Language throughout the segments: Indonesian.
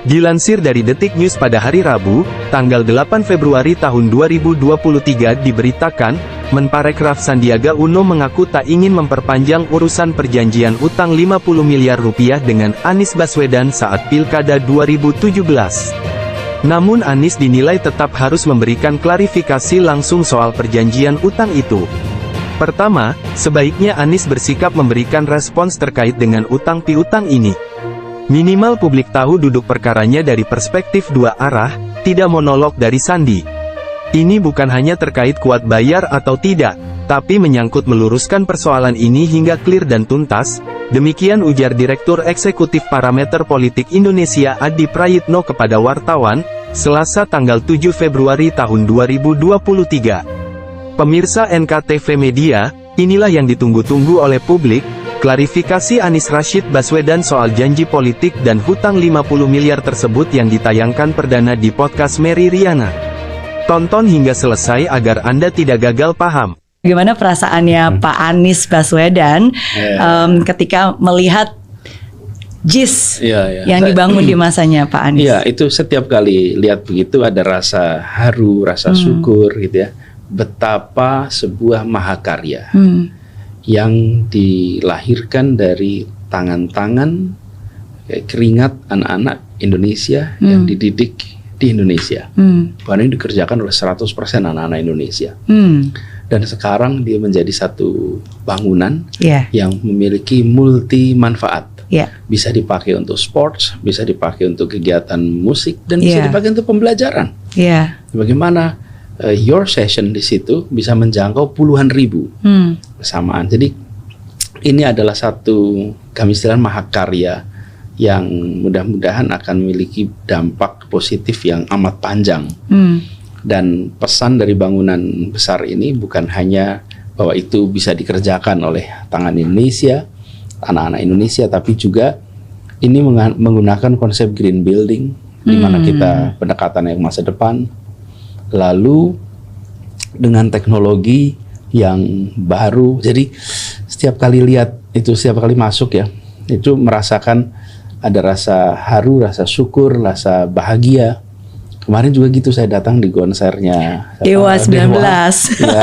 Dilansir dari Detik News pada hari Rabu, tanggal 8 Februari tahun 2023 diberitakan, Menparekraf Sandiaga Uno mengaku tak ingin memperpanjang urusan perjanjian utang 50 miliar rupiah dengan Anies Baswedan saat Pilkada 2017. Namun Anies dinilai tetap harus memberikan klarifikasi langsung soal perjanjian utang itu. Pertama, sebaiknya Anies bersikap memberikan respons terkait dengan utang piutang ini. Minimal publik tahu duduk perkaranya dari perspektif dua arah, tidak monolog dari Sandi. Ini bukan hanya terkait kuat bayar atau tidak, tapi menyangkut meluruskan persoalan ini hingga clear dan tuntas, demikian ujar Direktur Eksekutif Parameter Politik Indonesia Adi Prayitno kepada wartawan, Selasa tanggal 7 Februari tahun 2023. Pemirsa NKTV Media, inilah yang ditunggu-tunggu oleh publik, klarifikasi Anies Rashid Baswedan soal janji politik dan hutang 50 miliar tersebut yang ditayangkan perdana di podcast Mary Riana. Tonton hingga selesai agar Anda tidak gagal paham. Bagaimana perasaannya Pak Anies Baswedan ketika melihat JIS yang dibangun di masanya Pak Anies? Iya, itu setiap kali lihat begitu ada rasa haru, rasa syukur gitu ya. Betapa sebuah mahakarya yang dilahirkan dari tangan-tangan keringat anak-anak Indonesia yang dididik di Indonesia. Bahkan ini dikerjakan oleh 100% anak-anak Indonesia. Dan sekarang dia menjadi satu bangunan yang memiliki multi manfaat. Bisa dipakai untuk sports, bisa dipakai untuk kegiatan musik, dan bisa dipakai untuk pembelajaran. Bagaimana your session di situ bisa menjangkau puluhan ribu bersamaan. Jadi ini adalah satu, kami istilah mahakarya yang mudah-mudahan akan memiliki dampak positif yang amat panjang. Dan pesan dari bangunan besar ini bukan hanya bahwa itu bisa dikerjakan oleh tangan Indonesia, anak-anak Indonesia, tapi juga ini menggunakan konsep green building, di mana kita pendekatan yang masa depan. Lalu dengan teknologi yang baru, jadi setiap kali lihat itu, setiap kali masuk ya, itu merasakan ada rasa haru, rasa syukur, rasa bahagia. Kemarin juga gitu, saya datang di konsernya Dewa 19. Ya,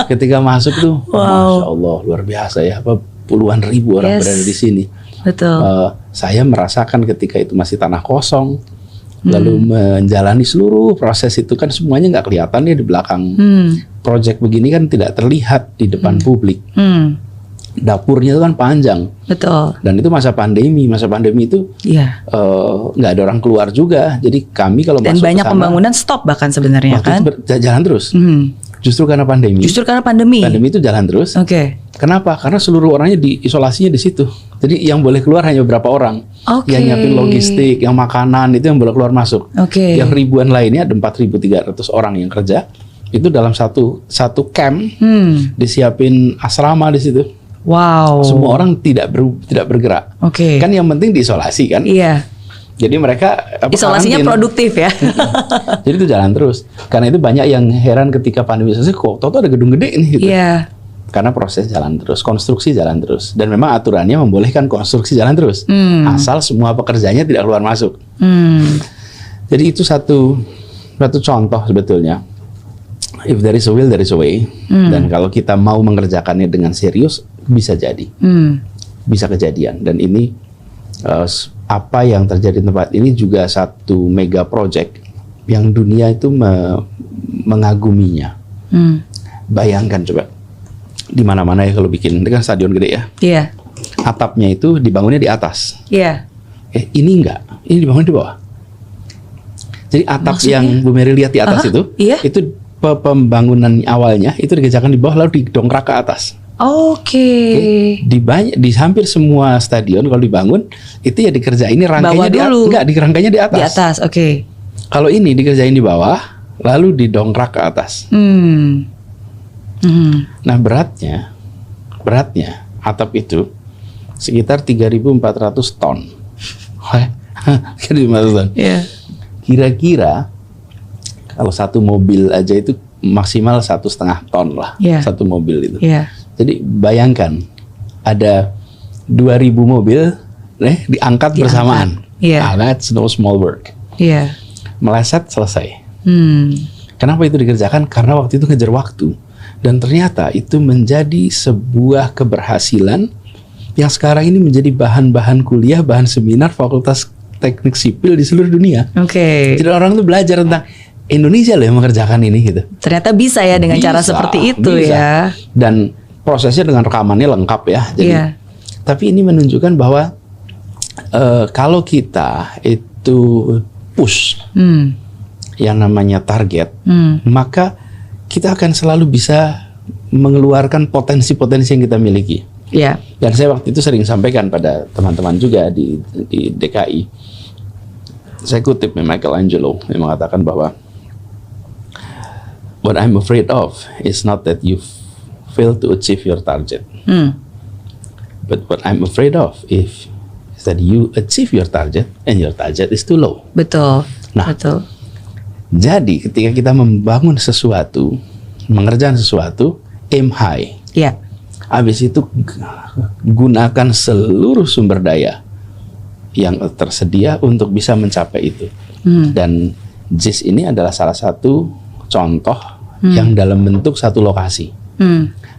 ketika masuk tuh, Masya Allah, luar biasa ya, puluhan ribu orang berada di sini. Betul. Saya merasakan ketika itu masih tanah kosong. Lalu menjalani seluruh proses itu kan semuanya nggak kelihatan ya di belakang. Project begini kan tidak terlihat di depan publik. Dapurnya itu kan panjang. Betul. Dan itu masa pandemi. Masa pandemi itu nggak ada orang keluar juga. Jadi kami kalau dan masuk banyak kesana, pembangunan stop bahkan sebenarnya kan. Jalan terus. Justru karena pandemi. Justru karena pandemi. Pandemi itu jalan terus. Kenapa? Karena seluruh orangnya diisolasinya di situ. Jadi yang boleh keluar hanya beberapa orang. Yang nyiapin logistik, yang makanan itu yang boleh keluar masuk. Yang ribuan lainnya, ada 4.300 orang yang kerja. Itu dalam satu camp disiapin asrama di situ. Wow. Semua orang tidak bergerak. Kan yang penting diisolasi kan. Jadi mereka isolasinya produktif ya. Jadi itu jalan terus. Karena itu banyak yang heran ketika pandemi selesai, kok toto ada gedung gede nih gitu. Karena proses jalan terus, konstruksi jalan terus. Dan memang aturannya membolehkan konstruksi jalan terus. Asal semua pekerjanya tidak keluar masuk. Jadi itu satu contoh sebetulnya. If there is a will, there is a way. Dan kalau kita mau mengerjakannya dengan serius, bisa jadi. Bisa kejadian. Dan ini apa yang terjadi di tempat ini juga satu mega project yang dunia itu mengaguminya. Bayangkan coba, di mana-mana ya kalau bikin, ini kan stadion gede ya. Atapnya itu dibangunnya di atas. Ini enggak, ini dibangun di bawah. Jadi atap maksudnya? Yang Bu Mary lihat di atas itu pembangunan awalnya itu dikerjakan di bawah lalu didongkrak ke atas. Di hampir semua stadion kalau dibangun itu ya dikerjain rangkainya dirangkainya di atas. Di atas, Kalau ini dikerjain di bawah lalu didongkrak ke atas. Nah beratnya atap itu sekitar 3.400 ton. Kan 500 ton. Kira-kira kalau satu mobil aja itu maksimal 1,5 ton lah, satu mobil itu. Jadi bayangkan ada 2.000 mobil diangkat bersamaan. That's no small work. Meleset selesai. Kenapa itu dikerjakan? Karena waktu itu ngejar waktu. Dan ternyata itu menjadi sebuah keberhasilan yang sekarang ini menjadi bahan-bahan kuliah, bahan seminar Fakultas Teknik Sipil di seluruh dunia. Jadi orang tuh belajar tentang Indonesia loh yang mengerjakan ini gitu. Ternyata bisa ya dengan cara seperti itu ya. Dan prosesnya dengan rekamannya lengkap ya. Jadi, tapi ini menunjukkan bahwa kalau kita itu push yang namanya target, maka kita akan selalu bisa mengeluarkan potensi-potensi yang kita miliki. Dan saya waktu itu sering sampaikan pada teman-teman juga di DKI. Saya kutip Michelangelo yang mengatakan bahwa what I'm afraid of is not that you fail to achieve your target, but what I'm afraid of is that you achieve your target and your target is too low. Betul. Jadi ketika kita membangun sesuatu, mengerjakan sesuatu, aim high. Habis itu gunakan seluruh sumber daya yang tersedia untuk bisa mencapai itu. Dan JIS ini adalah salah satu contoh yang dalam bentuk satu lokasi.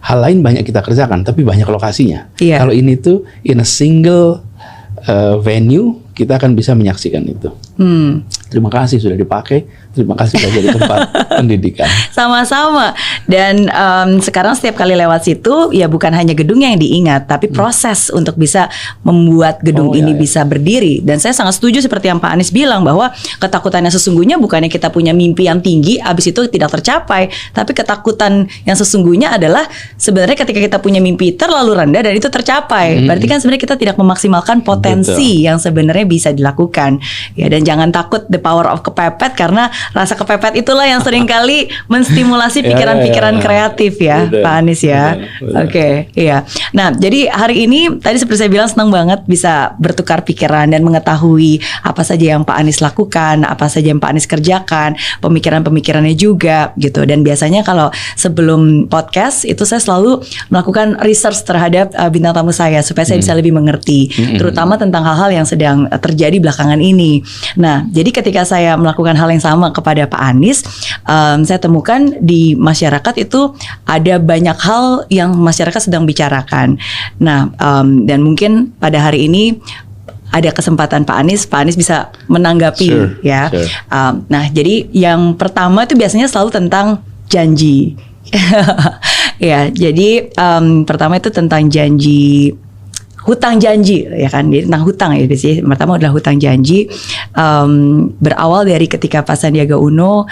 Hal lain banyak kita kerjakan, tapi banyak lokasinya. Kalau ini tuh in a single venue, kita akan bisa menyaksikan itu. Terima kasih sudah dipakai. Terima kasih sudah jadi tempat pendidikan. Sama-sama. Dan sekarang setiap kali lewat situ, ya bukan hanya gedung yang diingat, tapi proses untuk bisa membuat gedung ini bisa berdiri. Dan saya sangat setuju seperti yang Pak Anies bilang, bahwa ketakutannya sesungguhnya bukannya kita punya mimpi yang tinggi, habis itu tidak tercapai. Tapi ketakutan yang sesungguhnya adalah sebenarnya ketika kita punya mimpi terlalu rendah dan itu tercapai. Berarti kan sebenarnya kita tidak memaksimalkan potensi yang sebenarnya bisa dilakukan. Ya, dan jangan takut the power of kepepet, karena rasa kepepet itulah yang seringkali menstimulasi pikiran-pikiran kreatif ya, Pak Anies ya. Oke, iya. Nah, jadi hari ini tadi seperti saya bilang, senang banget bisa bertukar pikiran dan mengetahui apa saja yang Pak Anies lakukan, apa saja yang Pak Anies kerjakan, pemikiran-pemikirannya juga gitu. Dan biasanya kalau sebelum podcast itu saya selalu melakukan research terhadap bintang tamu saya supaya saya bisa lebih mengerti, terutama tentang hal-hal yang sedang terjadi belakangan ini. Nah, jadi ketika saya melakukan hal yang sama kepada Pak Anies, saya temukan di masyarakat itu ada banyak hal yang masyarakat sedang bicarakan. Nah, dan mungkin pada hari ini ada kesempatan Pak Anies bisa menanggapi ya. Nah, jadi yang pertama itu biasanya selalu tentang janji. Ya, jadi pertama itu tentang janji. Hutang janji ya kan, jadi tentang hutang ya sih. Pertama adalah hutang janji, berawal dari ketika Pak Sandiaga Uno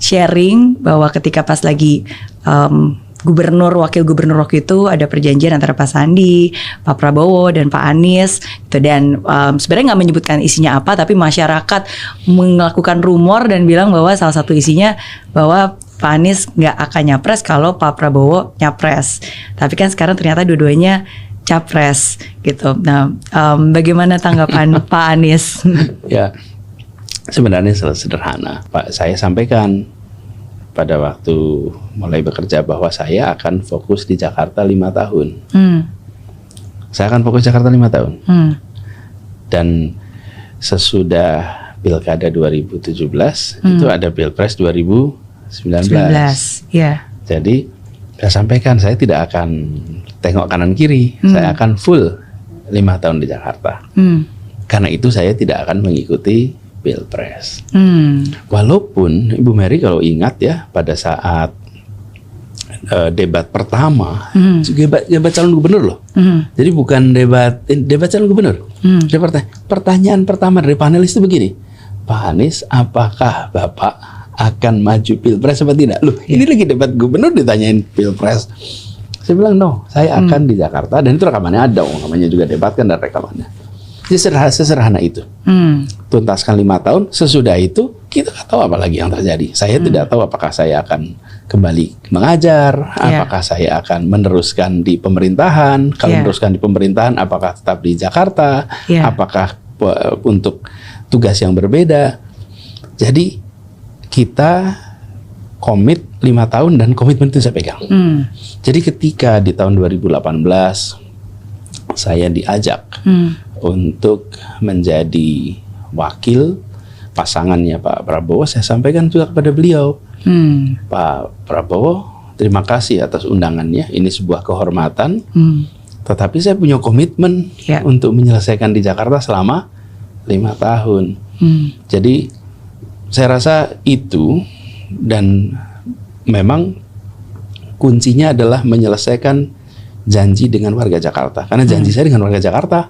sharing bahwa ketika pas lagi gubernur, wakil gubernur waktu itu ada perjanjian antara Pak Sandi, Pak Prabowo dan Pak Anies gitu. Dan sebenarnya nggak menyebutkan isinya apa, tapi masyarakat melakukan rumor dan bilang bahwa salah satu isinya bahwa Pak Anies nggak akan nyapres kalau Pak Prabowo nyapres. Tapi kan sekarang ternyata dua-duanya capres gitu. Nah, bagaimana tanggapan Pak Anies? Ya, sebenarnya sederhana. Pak, saya sampaikan pada waktu mulai bekerja bahwa saya akan fokus di Jakarta 5 tahun. Saya akan fokus Jakarta 5 tahun. Dan sesudah Pilkada 2017 itu ada Pilpres 2019. Jadi saya sampaikan saya tidak akan tengok kanan kiri, saya akan full 5 tahun di Jakarta. Karena itu saya tidak akan mengikuti Pilpres. Walaupun Ibu Mary kalau ingat ya, pada saat debat pertama, debat calon gubernur loh. Jadi bukan debat calon gubernur. Pertanyaan pertama dari panelis itu begini, Pak Anies, apakah Bapak akan maju Pilpres atau tidak? Loh, ini lagi debat gubernur ditanyain Pilpres. Saya bilang no, saya akan di Jakarta, dan itu rekamannya ada, namanya juga debat kan, dan rekamannya. Jadi sesederhana itu. Tuntaskan 5 tahun, sesudah itu kita nggak tahu apa lagi yang terjadi. Saya tidak tahu apakah saya akan kembali mengajar, apakah saya akan meneruskan di pemerintahan. Kalau meneruskan di pemerintahan, apakah tetap di Jakarta, apakah untuk tugas yang berbeda. Jadi kita komit 5 tahun dan komitmen itu saya pegang. Jadi ketika di tahun 2018 saya diajak untuk menjadi wakil pasangannya Pak Prabowo, saya sampaikan juga kepada beliau, Pak Prabowo, terima kasih atas undangannya. Ini sebuah kehormatan. Tetapi saya punya komitmen untuk menyelesaikan di Jakarta selama 5 tahun. Jadi saya rasa itu, dan memang kuncinya adalah menyelesaikan janji dengan warga Jakarta. Karena janji saya dengan warga Jakarta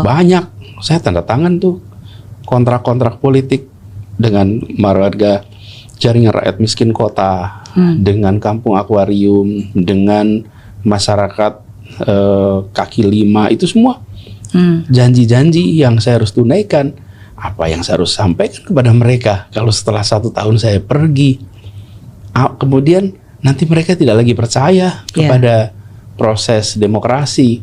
banyak. Saya tanda tangan tuh kontrak-kontrak politik dengan warga jaringan rakyat miskin kota, dengan kampung akuarium, dengan masyarakat kaki lima, itu semua janji-janji yang saya harus tunaikan. Apa yang saya harus sampaikan kepada mereka kalau setelah 1 tahun saya pergi, kemudian nanti mereka tidak lagi percaya kepada proses demokrasi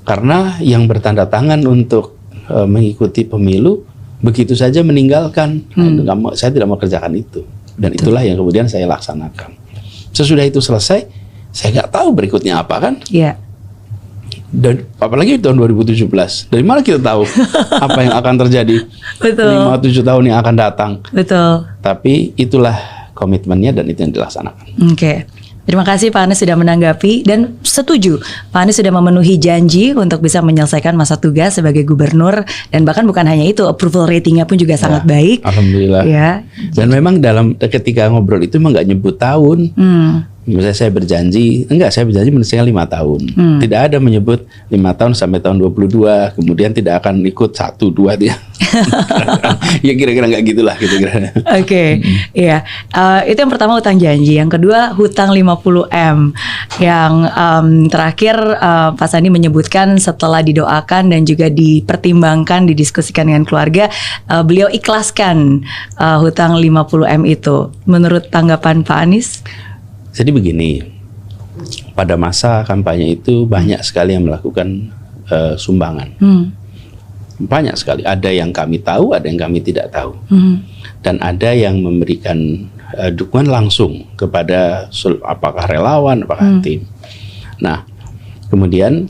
karena yang bertanda tangan untuk mengikuti pemilu begitu saja meninggalkan. Saya tidak mau kerjakan itu, dan itulah yang kemudian saya laksanakan. Sesudah itu selesai, saya nggak tahu berikutnya apa kan. Dan apalagi tahun 2017, dari mana kita tahu apa yang akan terjadi 5-7 tahun yang akan datang. Tapi itulah komitmennya dan itu yang dilaksanakan. Terima kasih Pak Anies sudah menanggapi, dan setuju Pak Anies sudah memenuhi janji untuk bisa menyelesaikan masa tugas sebagai gubernur, dan bahkan bukan hanya itu, approval ratingnya pun juga sangat baik. Alhamdulillah. Dan memang ketika ngobrol itu memang nggak nyebut tahun. Misalnya saya berjanji menyelesaikan 5 tahun. Tidak ada menyebut 5 tahun sampai tahun 22, kemudian tidak akan ikut 1-2 dia. Ya kira-kira nggak gitulah kira-kira. Itu yang pertama, hutang janji. Yang kedua, hutang 50M. Yang terakhir Pak Sandi menyebutkan setelah didoakan dan juga dipertimbangkan, didiskusikan dengan keluarga, beliau ikhlaskan hutang 50M itu. Menurut tanggapan Pak Anies? Jadi begini, pada masa kampanye itu banyak sekali yang melakukan sumbangan. Banyak sekali. Ada yang kami tahu, ada yang kami tidak tahu. Dan ada yang memberikan dukungan langsung kepada apakah relawan, apakah tim. Nah, kemudian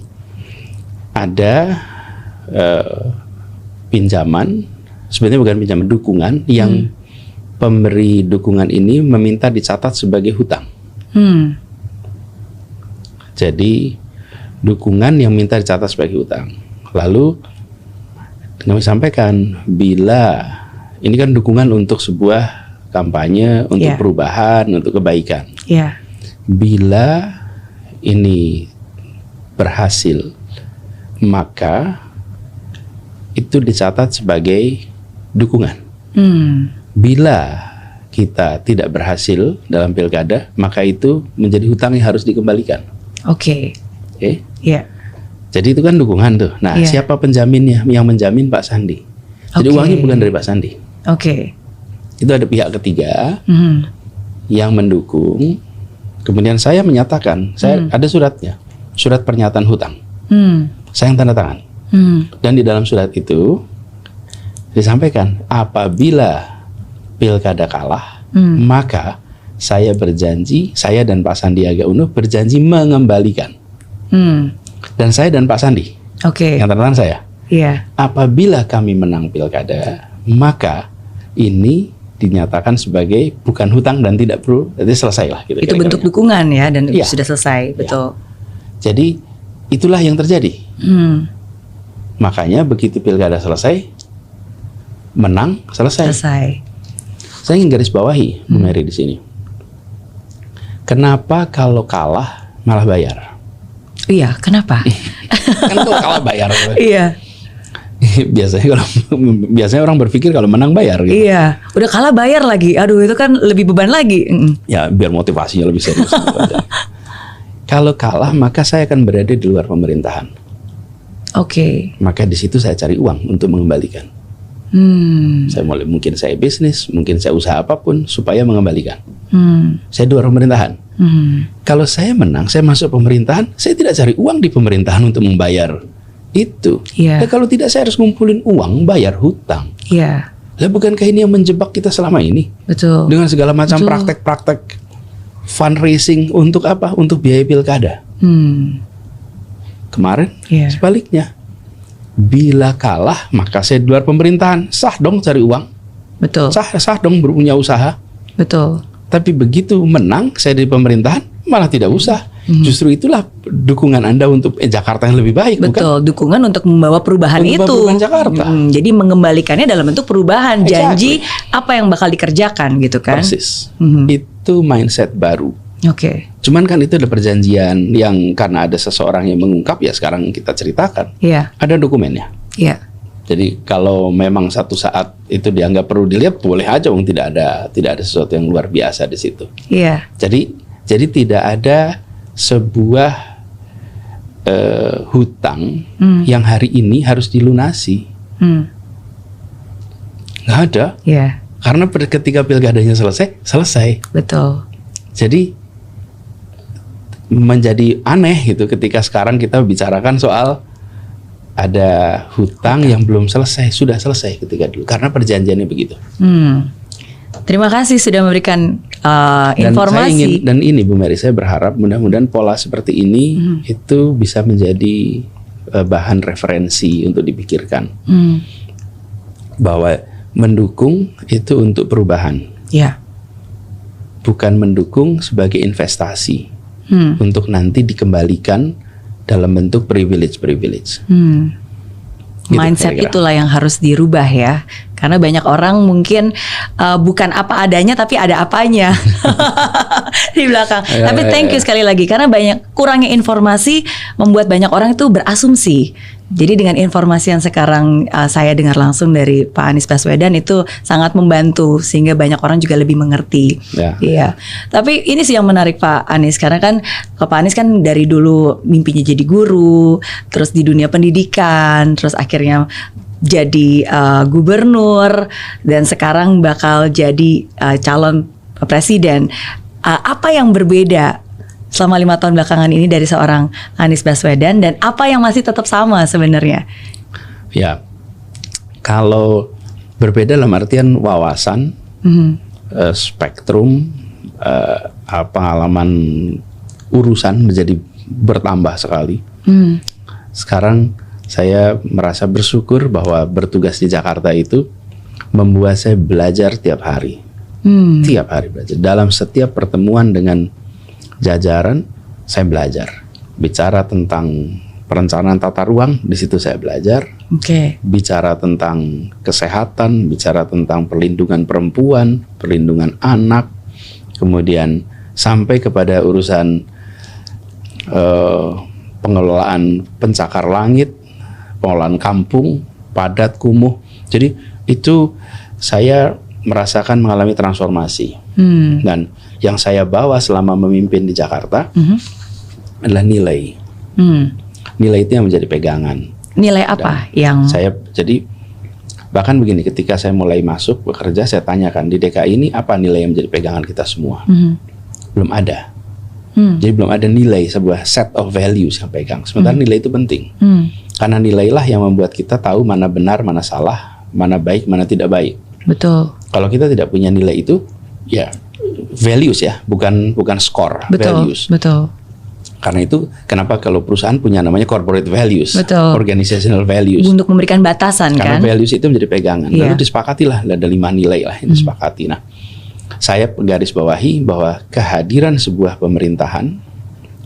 ada pinjaman, sebenarnya bukan pinjaman, dukungan yang pemberi dukungan ini meminta dicatat sebagai hutang. Jadi dukungan yang minta dicatat sebagai hutang. Lalu kami sampaikan, bila ini kan dukungan untuk sebuah kampanye, untuk perubahan, untuk kebaikan. Bila ini berhasil, maka itu dicatat sebagai dukungan. Bila kita tidak berhasil dalam pilkada, maka itu menjadi hutang yang harus dikembalikan. Jadi itu kan dukungan tuh. Nah, siapa penjaminnya? Yang menjamin Pak Sandi. Jadi uangnya bukan dari Pak Sandi. Itu ada pihak ketiga yang mendukung. Kemudian saya menyatakan, saya ada suratnya, surat pernyataan hutang. Saya yang tanda tangan. Dan di dalam surat itu disampaikan, apabila pilkada kalah, maka saya berjanji, saya dan Pak Sandiaga Uno berjanji mengembalikan. Dan saya dan Pak Sandi, yang tanda tangan saya. Apabila kami menang pilkada, maka ini dinyatakan sebagai bukan hutang dan tidak perlu, jadi selesailah. Gitu, itu bentuk dukungan ya, dan sudah selesai, betul. Jadi itulah yang terjadi. Makanya begitu pilkada selesai, menang, selesai. Saya ingin garis bawahi, Bu Mary, di sini. Kenapa kalau kalah malah bayar? Kenapa? Kan kalau kalah bayar. Biasanya orang berpikir kalau menang bayar. Gitu. Udah kalah bayar lagi. Aduh, itu kan lebih beban lagi. Ya, biar motivasinya lebih serius. Kalau kalah, maka saya akan berada di luar pemerintahan. Maka di situ saya cari uang untuk mengembalikan. Mungkin saya bisnis, mungkin saya usaha apapun supaya mengembalikan. Saya di luar pemerintahan. Kalau saya menang, saya masuk pemerintahan, saya tidak cari uang di pemerintahan untuk membayar itu. Iya. Nah, kalau tidak saya harus ngumpulin uang bayar hutang. Iya, Lah bukankah ini yang menjebak kita selama ini? betul. Dengan segala macam Betul. praktek-praktek fundraising untuk apa? Untuk biaya pilkada. Kemarin Iya. sebaliknya. Bila kalah maka saya di luar pemerintahan. Sah dong cari uang. Betul. Sah dong punya usaha. Betul. Tapi begitu menang saya di pemerintahan malah tidak usah. Justru itulah dukungan Anda untuk Jakarta yang lebih baik, bukan? Betul, dukungan untuk membawa perubahan Untuk membawa itu. perubahan Jakarta. Jadi mengembalikannya dalam bentuk perubahan, Exactly. janji apa yang bakal dikerjakan gitu kan. Persis. Mhm. Itu mindset baru. Oke. Cuman kan itu ada perjanjian yang karena ada seseorang yang mengungkap ya sekarang kita ceritakan. Iya, Ada dokumennya. iya. Jadi kalau memang satu saat itu dianggap perlu dilihat boleh aja, tidak ada sesuatu yang luar biasa di situ. Iya. Jadi tidak ada sebuah hutang yang hari ini harus dilunasi. Nggak ada. Iya, Karena ketika pilkadanya selesai. betul. Jadi menjadi aneh gitu ketika sekarang kita bicarakan soal ada hutang yang belum selesai, sudah selesai ketika dulu. Karena perjanjiannya begitu. Terima kasih sudah memberikan Dan saya informasi. dan ini Bu Mary, saya berharap mudah-mudahan pola seperti ini itu bisa menjadi bahan referensi untuk dipikirkan. Bahwa mendukung itu untuk perubahan, Ya. bukan mendukung sebagai investasi untuk nanti dikembalikan dalam bentuk privilege. Gitu, Mindset kira-kira. itulah yang harus dirubah ya. Karena banyak orang mungkin bukan apa adanya tapi ada apanya di belakang. Tapi thank you sekali lagi karena banyak kurangnya informasi membuat banyak orang itu berasumsi. Jadi dengan informasi yang sekarang saya dengar langsung dari Pak Anies Baswedan itu sangat membantu sehingga banyak orang juga lebih mengerti. Ya. Iya. Tapi ini sih yang menarik Pak Anies karena kan Pak Anies kan dari dulu mimpinya jadi guru, terus di dunia pendidikan, terus akhirnya jadi gubernur dan sekarang bakal jadi calon presiden. Apa yang berbeda selama 5 tahun belakangan ini dari seorang Anies Baswedan dan apa yang masih tetap sama sebenarnya? Ya, kalau berbeda dalam artian wawasan, spektrum, pengalaman urusan menjadi bertambah sekali. Sekarang saya merasa bersyukur bahwa bertugas di Jakarta itu membuat saya belajar tiap hari. Tiap hari belajar. Dalam setiap pertemuan dengan jajaran, saya belajar. Bicara tentang perencanaan tata ruang, di situ saya belajar. Oke. Bicara tentang kesehatan, bicara tentang perlindungan perempuan, perlindungan anak, kemudian sampai kepada urusan pengelolaan pencakar langit, pengelolaan kampung, padat, kumuh. Jadi itu saya merasakan mengalami transformasi. Dan yang saya bawa selama memimpin di Jakarta adalah nilai. Nilai itu yang menjadi pegangan. Nilai apa yang Saya jadi bahkan begini, ketika saya mulai masuk bekerja, saya tanyakan di DKI ini apa nilai yang menjadi pegangan kita semua. Belum ada. Jadi belum ada nilai, sebuah set of values yang pegang. Sementara nilai itu penting. Karena nilailah yang membuat kita tahu mana benar, mana salah, mana baik, mana tidak baik. Betul. Kalau kita tidak punya nilai itu, ya values ya, bukan skor, Betul. values. Betul. Karena itu kenapa kalau perusahaan punya namanya corporate values, Betul. organizational values. Untuk memberikan batasan Karena kan? values itu menjadi pegangan. Iya. Lalu disepakatilah ada 5 nilai lah yang disepakati. Nah, saya garis bawahi bahwa kehadiran sebuah pemerintahan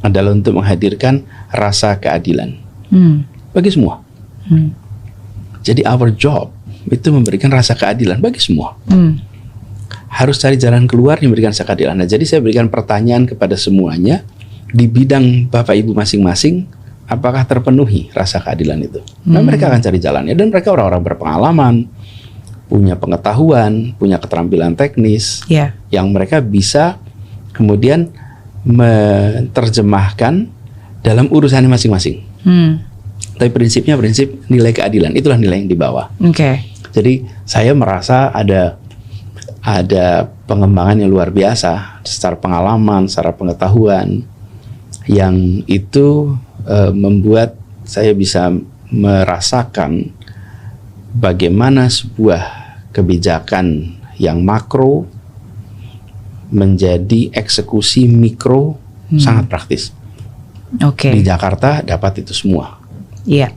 adalah untuk menghadirkan rasa keadilan bagi semua. Jadi our job itu memberikan rasa keadilan bagi semua. Harus cari jalan keluar yang memberikan rasa keadilan. Nah, jadi saya berikan pertanyaan kepada semuanya di bidang Bapak Ibu masing-masing, apakah terpenuhi rasa keadilan itu? Nah, mereka akan cari jalannya dan mereka orang-orang berpengalaman, punya pengetahuan, punya keterampilan teknis, Ya. yang mereka bisa kemudian menerjemahkan dalam urusannya masing-masing. Tapi prinsipnya prinsip nilai keadilan, itulah nilai yang dibawa. Oke. Jadi saya merasa ada pengembangan yang luar biasa secara pengalaman, secara pengetahuan, yang itu membuat saya bisa merasakan bagaimana sebuah kebijakan yang makro menjadi eksekusi mikro sangat praktis. Oke. Di Jakarta dapat itu semua. Iya.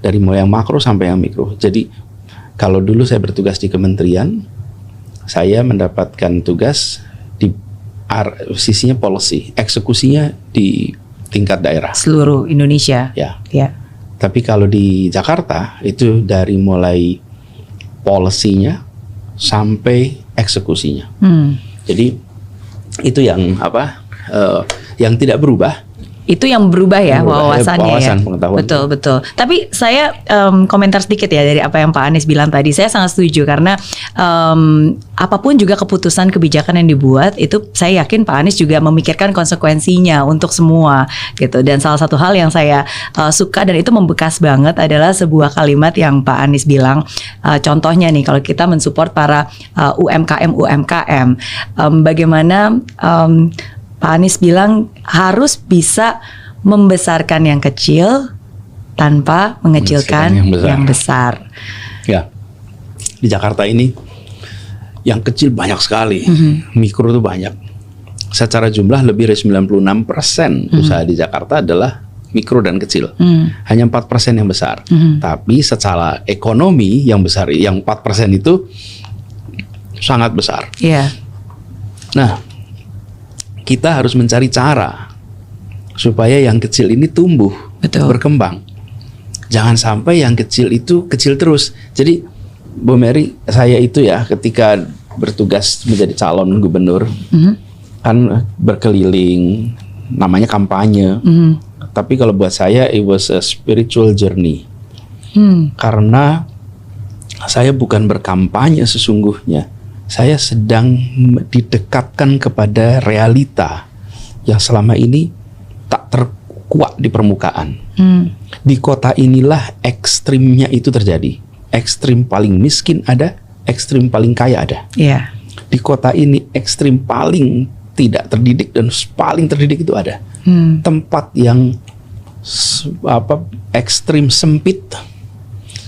Dari mulai yang makro sampai yang mikro. Jadi kalau dulu saya bertugas di kementerian, saya mendapatkan tugas di sisinya policy, eksekusinya di tingkat daerah. Seluruh Indonesia. Ya. Ya. Tapi kalau di Jakarta itu dari mulai policy-nya sampai eksekusinya. Jadi itu yang yang tidak berubah. Itu yang berubah ya, wawasannya wawasan, ya. pengetahuan. Betul. Tapi saya komentar sedikit ya dari apa yang Pak Anies bilang tadi. Saya sangat setuju karena apapun juga keputusan kebijakan yang dibuat itu saya yakin Pak Anies juga memikirkan konsekuensinya untuk semua gitu. Dan salah satu hal yang saya suka dan itu membekas banget adalah sebuah kalimat yang Pak Anies bilang. Contohnya nih kalau kita mensupport para UMKM, bagaimana Pak Anies bilang harus bisa membesarkan yang kecil tanpa mengecilkan yang besar. Ya, di Jakarta ini yang kecil banyak sekali, mikro itu banyak. Secara jumlah lebih dari 96% usaha di Jakarta adalah mikro dan kecil. Hanya 4% yang besar. Tapi secara ekonomi yang besar, yang 4% itu sangat besar. Iya. Nah, kita harus mencari cara supaya yang kecil ini tumbuh, berkembang. Jangan sampai yang kecil itu kecil terus. Jadi Bu Mary, saya itu ya ketika bertugas menjadi calon gubernur, kan berkeliling, namanya kampanye. Tapi kalau buat saya it was a spiritual journey. Karena saya bukan berkampanye sesungguhnya. Saya sedang didekatkan kepada realita yang selama ini tak terkuat di permukaan. Di kota inilah ekstrimnya itu terjadi. Ekstrim paling miskin ada, ekstrim paling kaya ada. Yeah. Di kota ini ekstrim paling tidak terdidik dan paling terdidik itu ada. Tempat yang ekstrim sempit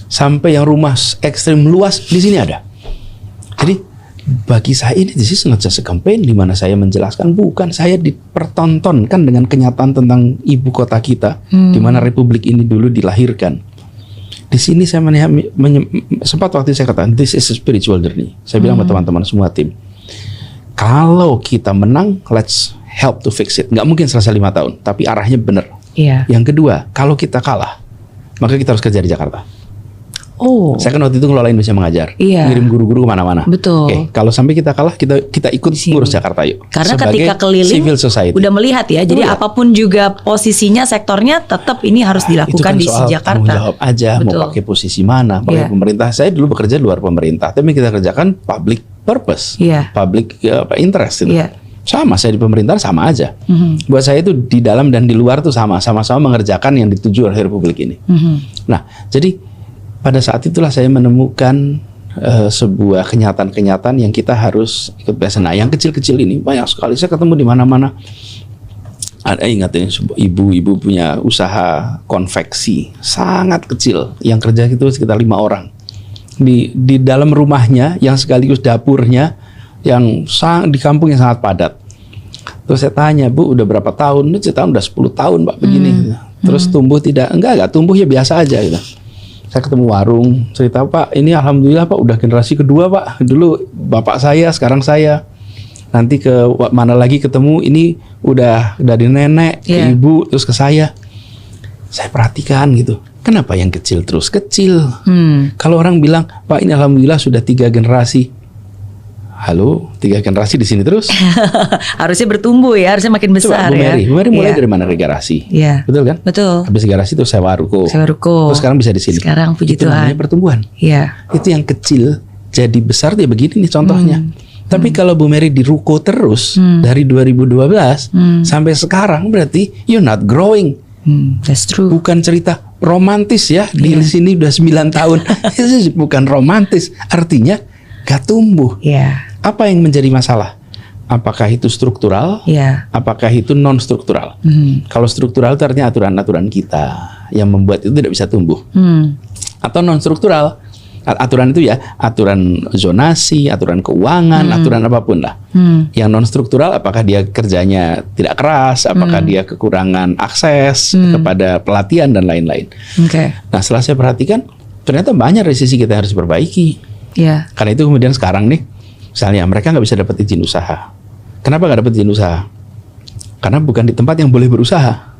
sampai yang rumah ekstrim luas di sini ada. Jadi bagi saya ini this is not just a campaign di mana saya menjelaskan, bukan, saya dipertontonkan dengan kenyataan tentang ibu kota kita, di mana republik ini dulu dilahirkan. Di sini saya sempat waktu saya katakan this is a spiritual journey. Saya bilang sama teman-teman semua tim, kalau kita menang, let's help to fix it. Nggak mungkin selesai 5 tahun, tapi arahnya benar. Yeah. Yang kedua, kalau kita kalah, maka kita harus kerja di Jakarta. Oh. Saya kan waktu itu ngelola Indonesia Mengajar, ngirim guru-guru kemana-mana. Betul. Oke, kalau sampai kita kalah, kita ikut ngurus Jakarta yuk. Karena sebagai ketika keliling, civil society, udah melihat ya. Jadi apapun juga posisinya, sektornya tetap ini harus dilakukan itu kan di soal Jakarta. tanggung jawab aja, Betul. mau pakai posisi mana, pakai pemerintah. Saya dulu bekerja di luar pemerintah, tapi kita kerjakan public purpose, public interest itu. Sama, saya di pemerintahan sama aja. Buat saya itu di dalam dan di luar tuh sama-sama mengerjakan yang dituju oleh republik ini. Nah, jadi pada saat itulah saya menemukan sebuah kenyataan-kenyataan yang kita harus ikut biasa. Nah, yang kecil-kecil ini banyak sekali. Saya ketemu di mana-mana. Ada, ingat ini, ibu-ibu punya usaha konveksi sangat kecil. Yang kerja itu sekitar 5 orang. Di dalam rumahnya yang sekaligus dapurnya yang di kampung yang sangat padat. Terus saya tanya, Bu, udah berapa tahun? Saya tahu udah 10 tahun, Pak, begini. Terus tumbuh tidak? Enggak tumbuh, ya biasa aja gitu. Saya ketemu warung, cerita, Pak, ini alhamdulillah Pak udah generasi kedua Pak. Dulu bapak saya, sekarang saya. Nanti ke mana lagi ketemu, ini udah dari nenek ke ibu, terus ke saya. Saya perhatikan gitu. Kenapa yang kecil terus kecil? Kalau orang bilang, Pak ini alhamdulillah sudah 3 generasi. Halo, 3 generasi di sini terus? Harusnya bertumbuh ya, harusnya makin besar. Coba, Bu Mary mulai ya. dari mana garasi? Iya. Betul kan? Betul. Habis garasi itu sewa ruko. Terus sekarang bisa di sini. Sekarang puji itu Tuhan. namanya pertumbuhan. Iya. Itu yang kecil jadi besar dia begini nih contohnya. Tapi kalau Bu Mary di ruko terus dari 2012 sampai sekarang berarti you're not growing. That's true. Bukan cerita romantis ya. Di sini udah 9 tahun. Itu bukan romantis. Artinya gak tumbuh. Apa yang menjadi masalah? Apakah itu struktural? Apakah itu non struktural? Kalau struktural itu artinya aturan-aturan kita. yang membuat itu tidak bisa tumbuh. Atau non struktural, aturan itu ya, aturan zonasi, aturan keuangan, aturan apapun lah. Yang non struktural, apakah dia kerjanya tidak keras, apakah dia kekurangan akses kepada pelatihan dan lain-lain. Nah, setelah saya perhatikan, ternyata banyak dari sisi kita yang harus perbaiki. Karena itu kemudian sekarang nih, misalnya mereka nggak bisa dapat izin usaha. Kenapa nggak dapat izin usaha? Karena bukan di tempat yang boleh berusaha.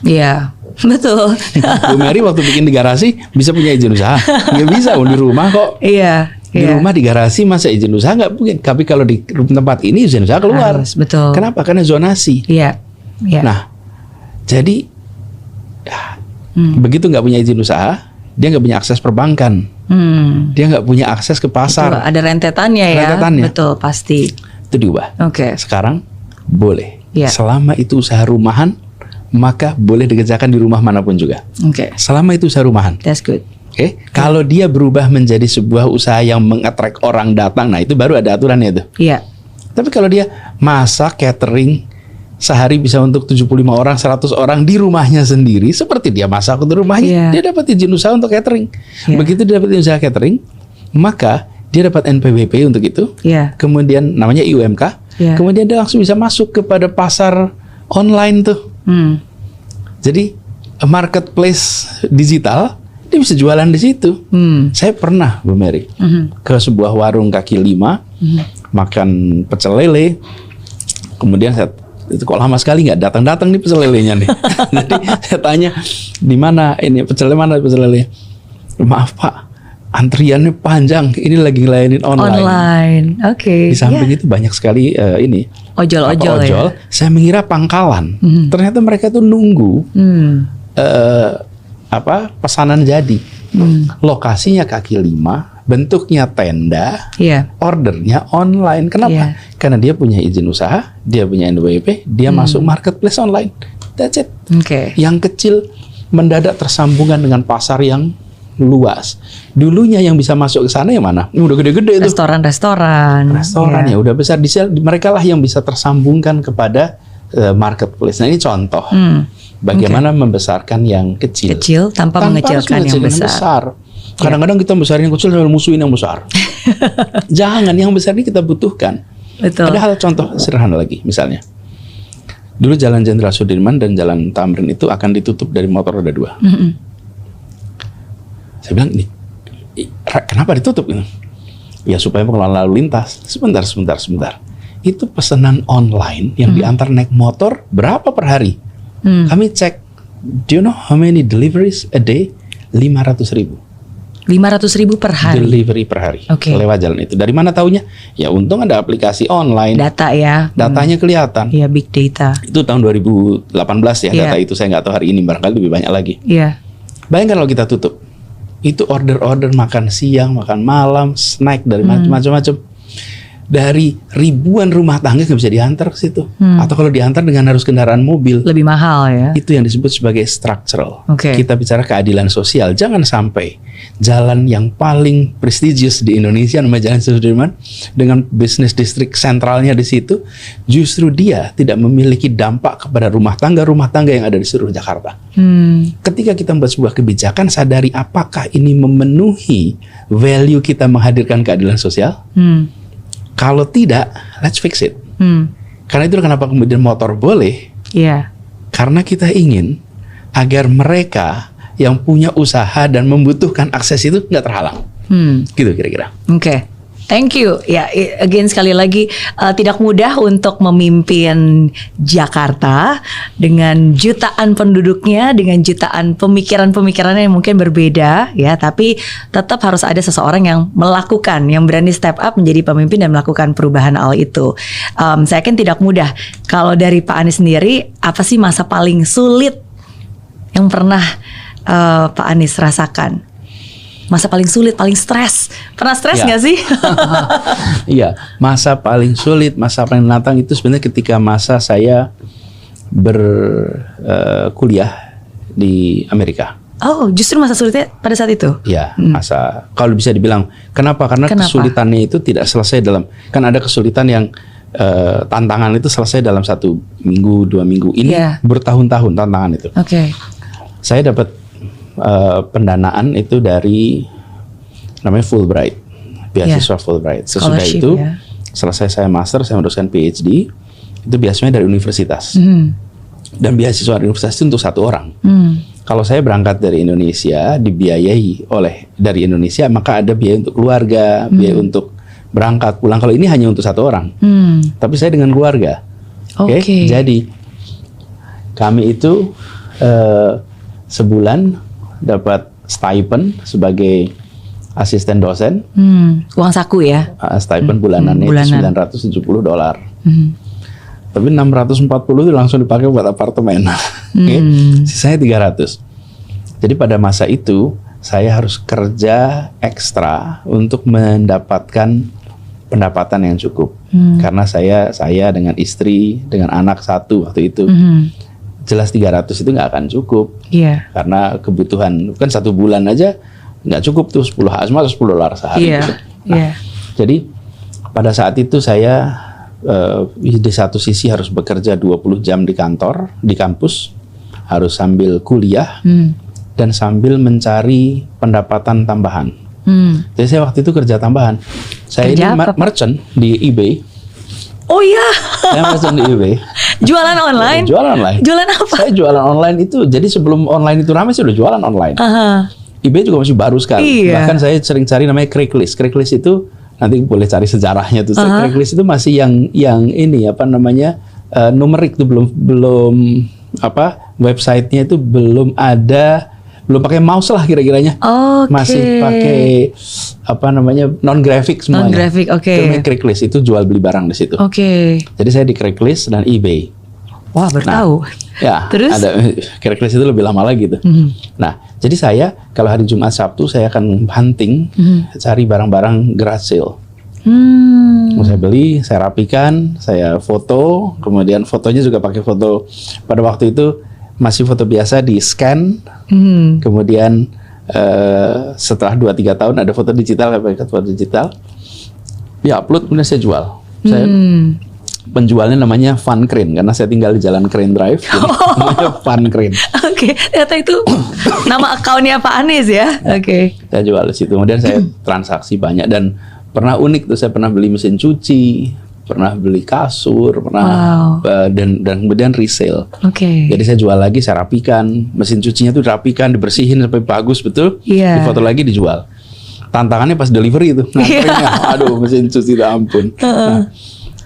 Iya, betul. Bu Mary waktu bikin di garasi bisa punya izin usaha? Nggak bisa, di rumah kok. Iya. Di rumah di garasi masa izin usaha nggak mungkin. Tapi kalau di tempat ini izin usaha keluar. Harus, betul. Kenapa? Karena zonasi. Iya. Nah, jadi begitu nggak punya izin usaha, dia nggak punya akses perbankan. Dia nggak punya akses ke pasar. Betul, ada rentetannya ya. Rentetannya. Betul, pasti. Itu diubah. Sekarang boleh. Selama itu usaha rumahan, maka boleh dikerjakan di rumah manapun juga. Selama itu usaha rumahan. That's good. Kalau dia berubah menjadi sebuah usaha yang mengattract orang datang, nah itu baru ada aturannya itu. Tapi kalau dia masak catering sehari bisa untuk 75 orang, 100 orang di rumahnya sendiri, seperti dia masak untuk rumahnya, dia dapat izin usaha untuk catering. Begitu dia dapat izin usaha catering, maka dia dapat NPWP untuk itu. Kemudian namanya IUMK. Kemudian dia langsung bisa masuk kepada pasar online tuh. Jadi marketplace digital, dia bisa jualan di situ. Saya pernah, Bu Mary, ke sebuah warung kaki lima, makan pecel lele. Kemudian itu kok lama sekali nggak datang-datang nih pecel lelenya nih. Jadi saya tanya, di mana ini pecel lele, mana pecel lele? Maaf Pak, antriannya panjang. Ini lagi ngelayanin online. Di samping itu banyak sekali ini ojol. Ya? Saya mengira pangkalan. Ternyata mereka tuh nunggu pesanan jadi. Lokasinya kaki lima, bentuknya tenda, ordernya online. Kenapa? Karena dia punya izin usaha, dia punya NWP, dia masuk marketplace online. That's it. Yang kecil mendadak tersambungan dengan pasar yang luas. Dulunya yang bisa masuk ke sana yang mana? Ini udah gede-gede itu. Restoran ya udah besar. Mereka lah yang bisa tersambungkan kepada marketplace. Nah ini contoh bagaimana membesarkan yang kecil tanpa mengecilkan yang besar. Kadang-kadang kita besarin yang kecil sambil musuhin yang besar. Jangan, yang besar ini kita butuhkan. Ada hal contoh sederhana lagi, misalnya dulu Jalan Jenderal Sudirman dan Jalan Tamrin itu akan ditutup dari motor roda 2. Saya bilang, ini kenapa ditutup? Ya supaya pengelola lalu lintas. Sebentar. Itu pesanan online yang diantar naik motor berapa per hari? Kami cek, do you know how many deliveries a day? 500.000. 500.000 per hari. Delivery per hari. Lewat jalan itu. Dari mana taunya? Ya untung ada aplikasi online. Data ya. Datanya kelihatan. Iya, big data. Itu tahun 2018 ya data itu. Saya nggak tahu hari ini, barangkali lebih banyak lagi. Bayangkan kalau kita tutup. Itu order-order makan siang, makan malam, snack dari macam-macam. Dari ribuan rumah tangga nggak bisa diantar ke situ. Atau kalau diantar dengan harus kendaraan mobil, lebih mahal ya. Itu yang disebut sebagai structural. Kita bicara keadilan sosial. Jangan sampai jalan yang paling prestigious di Indonesia, namanya Jalan Sudirman, dengan bisnis distrik sentralnya di situ, justru dia tidak memiliki dampak kepada rumah tangga yang ada di seluruh Jakarta. Ketika kita membuat sebuah kebijakan, sadari apakah ini memenuhi value kita menghadirkan keadilan sosial. Kalau tidak, let's fix it. Karena itu kenapa kemudian motor boleh. Karena kita ingin agar mereka yang punya usaha dan membutuhkan akses itu nggak terhalang. Gitu kira-kira. Thank you. Ya, again sekali lagi tidak mudah untuk memimpin Jakarta dengan jutaan penduduknya, dengan jutaan pemikiran-pemikirannya yang mungkin berbeda ya, tapi tetap harus ada seseorang yang melakukan, yang berani step up menjadi pemimpin dan melakukan perubahan hal itu. Saya yakin tidak mudah. Kalau dari Pak Anies sendiri, apa sih masa paling sulit yang pernah Pak Anies rasakan? Masa paling sulit, paling stres. Pernah stres nggak sih? Iya, masa paling sulit, masa paling menantang itu sebenarnya ketika masa saya berkuliah di Amerika. Oh, justru masa sulitnya pada saat itu? Iya, masa kalau bisa dibilang kenapa? Karena kesulitannya itu tidak selesai dalam, kan ada kesulitan yang tantangan itu selesai dalam 1 minggu, 2 minggu. Ini bertahun-tahun tantangan itu. Saya dapat pendanaan itu dari namanya Fulbright, beasiswa Fulbright. Sesudah Scholarship, itu ya. selesai saya master, saya meneruskan PhD, itu biasanya dari universitas. Dan beasiswa dari universitas itu untuk satu orang. Kalau saya berangkat dari Indonesia, dibiayai dari Indonesia, maka ada biaya untuk keluarga, biaya untuk berangkat pulang. Kalau ini hanya untuk satu orang, tapi saya dengan keluarga. Oke. Jadi kami itu sebulan dapat stipend sebagai asisten dosen. Uang saku ya? Stipend bulanannya itu $970. Tapi 640 itu langsung dipakai buat apartemen. Sisanya 300. Jadi pada masa itu saya harus kerja ekstra untuk mendapatkan pendapatan yang cukup. Karena saya dengan istri, dengan anak satu waktu itu. Jelas 300 itu nggak akan cukup. Karena kebutuhan, kan 1 bulan aja nggak cukup tuh, 10 $10 sehari. Gitu. Nah, jadi pada saat itu saya di satu sisi harus bekerja 20 jam di kantor, di kampus, harus sambil kuliah dan sambil mencari pendapatan tambahan. Jadi saya waktu itu kerja tambahan. Saya kerja ini merchant di eBay. Oh iya. Saya merchant di eBay. Jualan online? Jualan online. Jualan apa? Saya jualan online itu, jadi sebelum online itu ramai saya udah jualan online. eBay juga masih baru sekali. Bahkan saya sering cari namanya Craigslist. Craigslist itu nanti boleh cari sejarahnya tuh. Craigslist itu masih yang ini apa namanya numerik tuh, belum apa, websitenya itu belum pakai mouse lah kira-kiranya. Masih pakai apa namanya, non grafik semuanya. Non grafik, oke. Itu namanya Craigslist, itu jual beli barang di situ. Jadi saya di Craigslist dan eBay. Wah, baru tahu. Ya, terus ada Craigslist itu lebih lama lagi tuh. Nah, jadi saya kalau hari Jumat Sabtu saya akan hunting, cari barang-barang garage sale. Saya beli, saya rapikan, saya foto, kemudian fotonya juga pakai foto. Pada waktu itu masih foto biasa di scan, kemudian setelah 2-3 tahun ada foto digital, saya pakai foto digital, upload, kemudian saya jual. Saya penjualnya namanya Fun Crane karena saya tinggal di Jalan Crane Drive, jadi namanya Fun Crane. Ternyata itu nama akunnya Pak Anies ya. Saya jual di situ, kemudian saya transaksi banyak dan pernah unik tuh, saya pernah beli mesin cuci, pernah beli kasur, pernah dan kemudian resale. Jadi saya jual lagi, saya rapikan, mesin cucinya tuh rapikan, dibersihin sampai bagus betul, difoto lagi, dijual. Tantangannya pas delivery itu, nganterinnya, aduh mesin cuci itu ampun. Nah,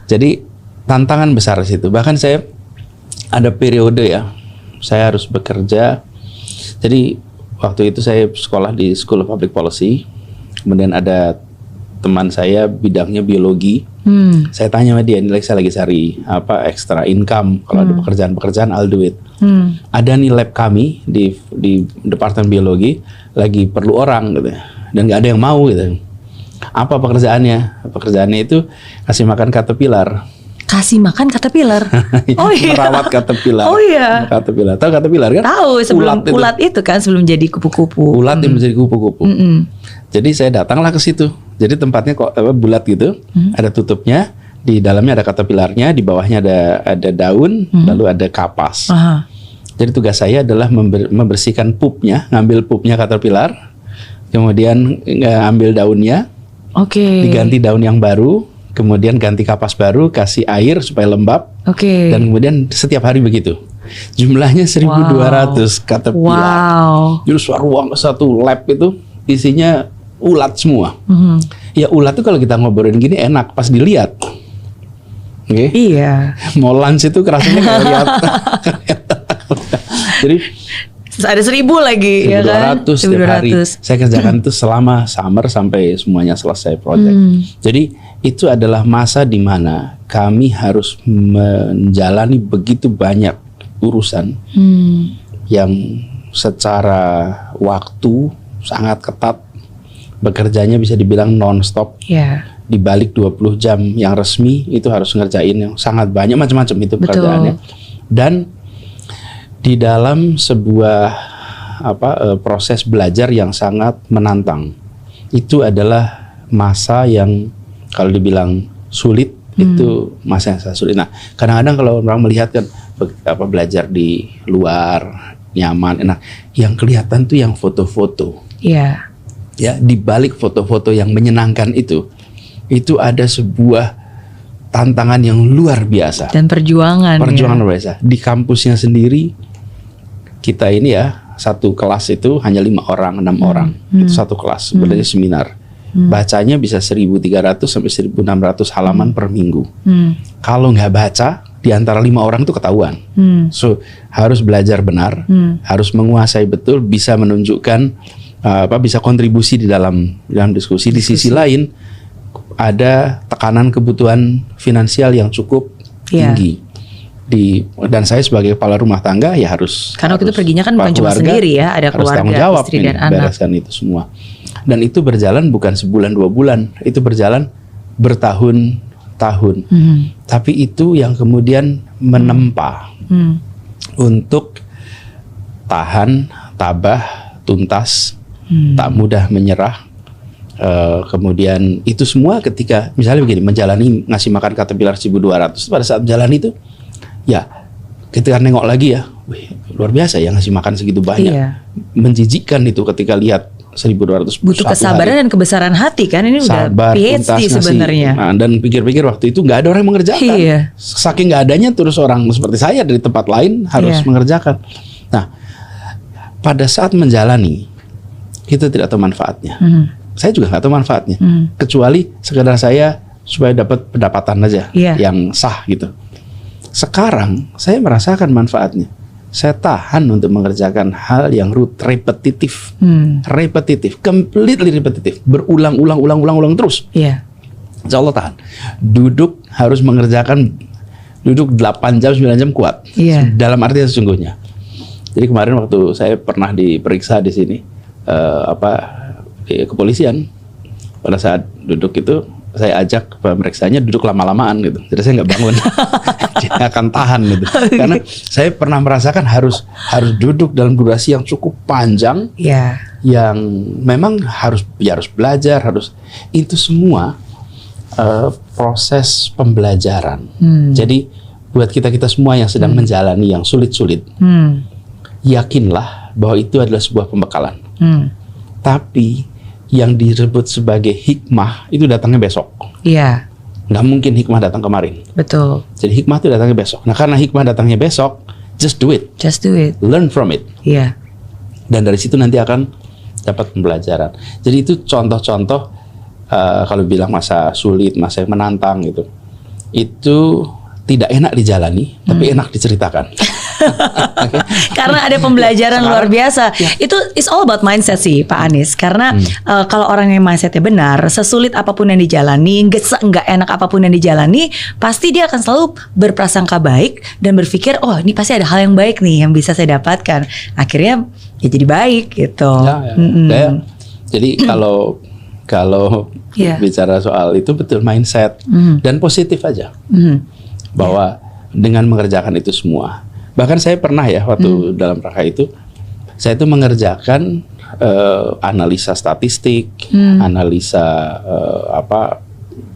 jadi tantangan besar di situ. Bahkan saya ada periode ya, saya harus bekerja. Jadi waktu itu saya sekolah di School of Public Policy, kemudian ada teman saya bidangnya biologi. Saya tanya sama dia, ini saya lagi cari apa extra income, kalau ada pekerjaan-pekerjaan I'll do it. Ada nih lab kami di Departemen Biologi lagi perlu orang gitu, dan nggak ada yang mau gitu. Apa pekerjaannya? Pekerjaannya itu kasih makan caterpillar. Kasih makan caterpillar. Merawat caterpillar. Caterpillar. Tahu caterpillar kan? Tahu, sebelum ulat itu kan, sebelum jadi kupu-kupu. Ulat yang menjadi kupu-kupu. Jadi saya datanglah ke situ. Jadi tempatnya kok bulat gitu, ada tutupnya, di dalamnya ada caterpillarnya, di bawahnya ada daun, lalu ada kapas. Jadi tugas saya adalah membersihkan pupnya, ngambil pupnya caterpillar, kemudian ngambil daunnya, diganti daun yang baru, kemudian ganti kapas baru, kasih air supaya lembab, dan kemudian setiap hari begitu. Jumlahnya 1.200 caterpillar. Jadi satu lab itu isinya ulat semua. Ya ulat tuh kalau kita ngobrolin gini enak pas dilihat. Iya. Mau lunch itu rasanya kayak lihat. Jadi ada 1.000 lagi 1.200 ya kan? setiap hari. Saya kerjakan itu selama summer sampai semuanya selesai project. Jadi itu adalah masa di mana kami harus menjalani begitu banyak urusan yang secara waktu sangat ketat. Bekerjanya bisa dibilang non-stop. Di balik 20 jam yang resmi itu harus ngerjain yang sangat banyak, macam-macam itu pekerjaannya. Dan di dalam sebuah proses belajar yang sangat menantang. Itu adalah masa yang kalau dibilang sulit, itu masa yang sangat sulit. Nah, kadang-kadang kalau orang melihat kan belajar di luar nyaman, enak. Yang kelihatan tuh yang foto-foto. Iya. Ya, di balik foto-foto yang menyenangkan itu ada sebuah tantangan yang luar biasa. Dan perjuangan luar biasa. Di kampusnya sendiri kita ini ya, satu kelas itu hanya 5 orang, 6 orang. Itu satu kelas, sebenarnya seminar. Bacanya bisa 1.300 sampai 1.600 halaman per minggu. Kalau nggak baca, di antara 5 orang itu ketahuan. So harus belajar benar, harus menguasai betul, bisa menunjukkan bisa kontribusi di dalam diskusi. Di sisi lain ada tekanan kebutuhan finansial yang cukup tinggi. Dan saya sebagai kepala rumah tangga ya harus, karena waktu itu perginya kan bukan cuma sendiri ya, ada keluarga, tanggung jawab, istri dan anak. bereskan itu semua. Dan itu berjalan bukan sebulan 2 bulan, itu berjalan bertahun-tahun. Tapi itu yang kemudian menempa untuk tahan, tabah, tuntas, tak mudah menyerah. Kemudian itu semua ketika misalnya begini, menjalani ngasih makan Caterpillar 1.200, pada saat jalan itu ya ketika nengok lagi ya, wih, luar biasa ya ngasih makan segitu banyak. Menjijikkan itu ketika lihat 1.200. Butuh kesabaran dan kebesaran hati kan, ini udah PhD sebenarnya. Nah, dan pikir-pikir waktu itu nggak ada orang yang mengerjakan. Saking nggak adanya, terus orang seperti saya dari tempat lain harus mengerjakan. Nah, pada saat menjalani kita tidak tahu manfaatnya. Saya juga nggak tahu manfaatnya, kecuali sekedar saya supaya dapat pendapatan aja yang sah gitu. Sekarang saya merasakan manfaatnya. Saya tahan untuk mengerjakan hal yang repetitif, completely repetitif, berulang-ulang terus. Insya Allah tahan. Harus mengerjakan, duduk 8 jam, 9 jam kuat. Dalam arti sesungguhnya. Jadi kemarin waktu saya pernah diperiksa di sini, di kepolisian, pada saat duduk itu saya ajak pemeriksanya duduk lama-lamaan gitu. Jadi saya nggak bangun, dia akan tahan gitu. Karena saya pernah merasakan harus duduk dalam durasi yang cukup panjang, yang memang harus belajar, itu semua proses pembelajaran. Jadi buat kita semua yang sedang menjalani yang sulit-sulit, yakinlah bahwa itu adalah sebuah pembekalan. Tapi yang disebut sebagai hikmah itu datangnya besok. Nggak mungkin hikmah datang kemarin. Betul. Jadi hikmah itu datangnya besok. Nah, karena hikmah datangnya besok, just do it. Learn from it. Dan dari situ nanti akan dapat pembelajaran. Jadi itu contoh-contoh kalau bilang masa sulit, masa yang menantang gitu. Itu tidak enak dijalani, tapi enak diceritakan. Karena ada pembelajaran luar biasa. Itu is all about mindset sih Pak Anies. Karena kalau orang yang mindsetnya benar, sesulit apapun yang dijalani, nggak enak apapun yang dijalani, pasti dia akan selalu berprasangka baik dan berpikir, oh ini pasti ada hal yang baik nih yang bisa saya dapatkan. Akhirnya ya jadi baik gitu. Jadi kalau bicara soal itu betul mindset dan positif aja. Bahwa dengan mengerjakan itu semua. Bahkan saya pernah ya waktu dalam rangka itu, saya itu mengerjakan analisa statistik, analisa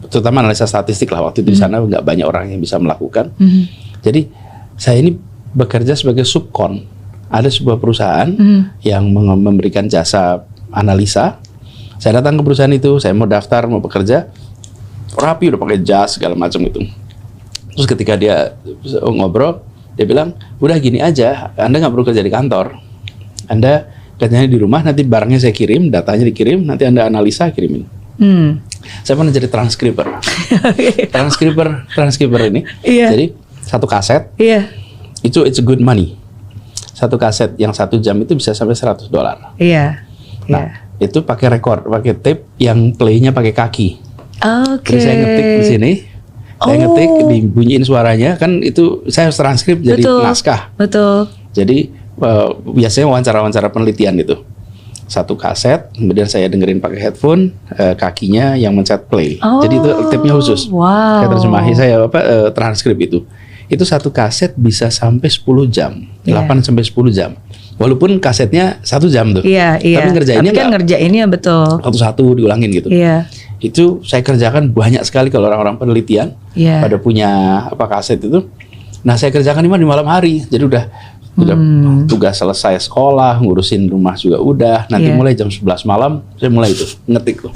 terutama analisa statistik lah waktu itu di sana nggak banyak orang yang bisa melakukan. Jadi saya ini bekerja sebagai subkon. Ada sebuah perusahaan yang memberikan jasa analisa. Saya datang ke perusahaan itu, saya mau daftar, mau bekerja, rapi udah pakai jas segala macam itu. Terus ketika dia ngobrol, dia bilang, udah gini aja, Anda nggak perlu kerja di kantor. Anda kerjanya di rumah, nanti barangnya saya kirim, datanya dikirim, nanti Anda analisa, kirimin. Saya pernah jadi transkriper. Transkriper ini. Jadi satu kaset, itu it's a good money. Satu kaset yang 1 jam itu bisa sampai $100. Nah, itu pakai record, pakai tape yang playnya pakai kaki. Jadi saya ngetik di sini. Saya ngetik, dibunyiin suaranya, kan itu saya harus transkrip jadi naskah. Jadi biasanya wawancara-wawancara penelitian itu. Satu kaset, kemudian saya dengerin pakai headphone, kakinya yang mencet play. Jadi itu tape-nya khusus. Saya terjemahi, saya transkrip itu. Itu satu kaset bisa sampai 10 jam, 8 sampai 10 jam. Walaupun kasetnya 1 jam tuh. Tapi ngerjainnya ngerjainnya betul. Satu-satu diulangin gitu. Itu saya kerjakan banyak sekali kalau orang-orang penelitian pada punya kaset itu. Nah, saya kerjakan di malam hari. Jadi udah Udah tugas selesai sekolah, ngurusin rumah juga udah. Nanti mulai jam 11 malam, saya mulai itu ngetik tuh.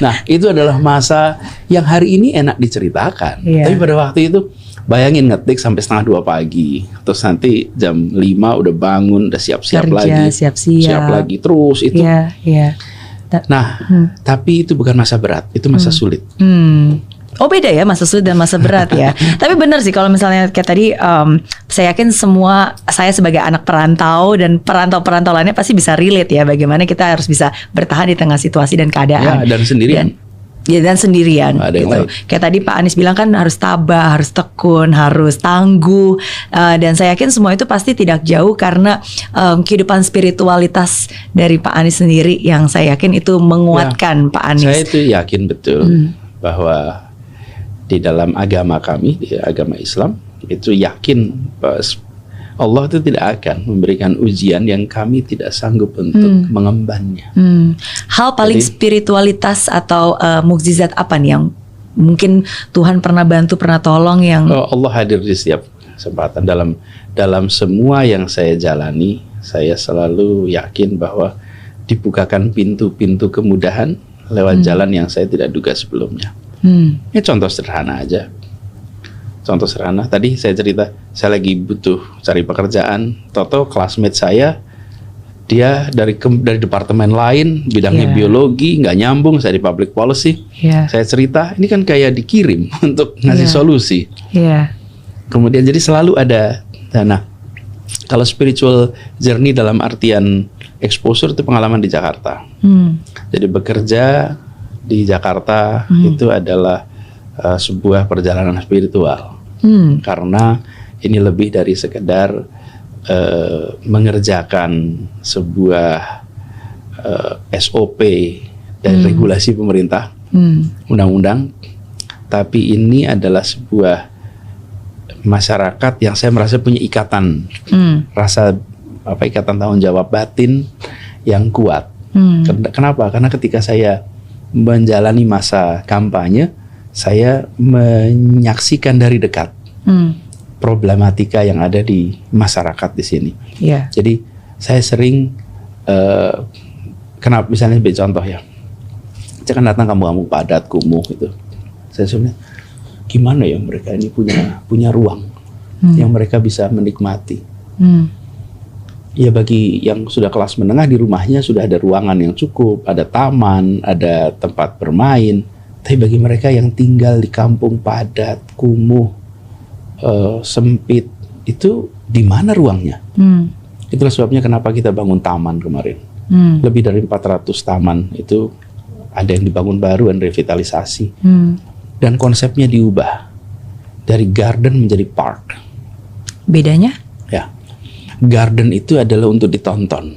Nah, itu adalah masa yang hari ini enak diceritakan. Tapi pada waktu itu, bayangin ngetik sampai 1:30 pagi. Terus nanti jam 5 udah bangun, udah siap-siap lagi. Siap lagi, terus itu. Nah, tapi itu bukan masa berat, itu masa sulit. Oh beda ya masa sulit dan masa berat ya. Tapi benar sih kalau misalnya kayak tadi saya yakin semua saya sebagai anak perantau dan perantau-perantau lainnya pasti bisa relate ya bagaimana kita harus bisa bertahan di tengah situasi dan keadaan. Ya, dan sendirian. Dan sendirian gitu. Kayak tadi Pak Anies bilang kan harus tabah, harus tekun, harus tangguh, dan saya yakin semua itu pasti tidak jauh karena kehidupan spiritualitas dari Pak Anies sendiri yang saya yakin itu menguatkan Pak Anies. Saya itu yakin betul bahwa di dalam agama kami, di agama Islam, itu yakin bahwa Allah itu tidak akan memberikan ujian yang kami tidak sanggup untuk mengembannya. Hal paling spiritualitas atau mukjizat apa nih yang mungkin Tuhan pernah bantu, pernah tolong yang Allah hadir di setiap kesempatan dalam semua yang saya jalani. Saya selalu yakin bahwa dibukakan pintu-pintu kemudahan lewat jalan yang saya tidak duga sebelumnya. Ini contoh sederhana aja. Contoh sederhana, tadi saya cerita, saya lagi butuh cari pekerjaan. Toto classmate saya, dia dari departemen lain, bidangnya biologi, nggak nyambung. Saya di public policy. Saya cerita, ini kan kayak dikirim untuk ngasih solusi. Kemudian jadi selalu ada. Nah, kalau spiritual journey dalam artian exposure itu pengalaman di Jakarta. Jadi bekerja di Jakarta itu adalah sebuah perjalanan spiritual, karena ini lebih dari sekedar mengerjakan sebuah SOP dan regulasi pemerintah, undang-undang, tapi ini adalah sebuah masyarakat yang saya merasa punya ikatan, rasa ikatan tanggung jawab batin yang kuat. Kenapa? Karena ketika saya menjalani masa kampanye, saya menyaksikan dari dekat problematika yang ada di masyarakat di sini. Jadi saya sering, kenapa misalnya sebagai contoh ya, saya kan datang kampung-kampung padat, kumuh gitu. Saya sebenarnya gimana ya mereka ini punya ruang yang mereka bisa menikmati. Ya bagi yang sudah kelas menengah di rumahnya sudah ada ruangan yang cukup, ada taman, ada tempat bermain. Tapi bagi mereka yang tinggal di kampung padat, kumuh, sempit, itu di mana ruangnya? Itulah sebabnya kenapa kita bangun taman kemarin. Lebih dari 400 taman itu ada yang dibangun baru dan revitalisasi. Dan konsepnya diubah dari garden menjadi park. Bedanya? Ya. Garden itu adalah untuk ditonton.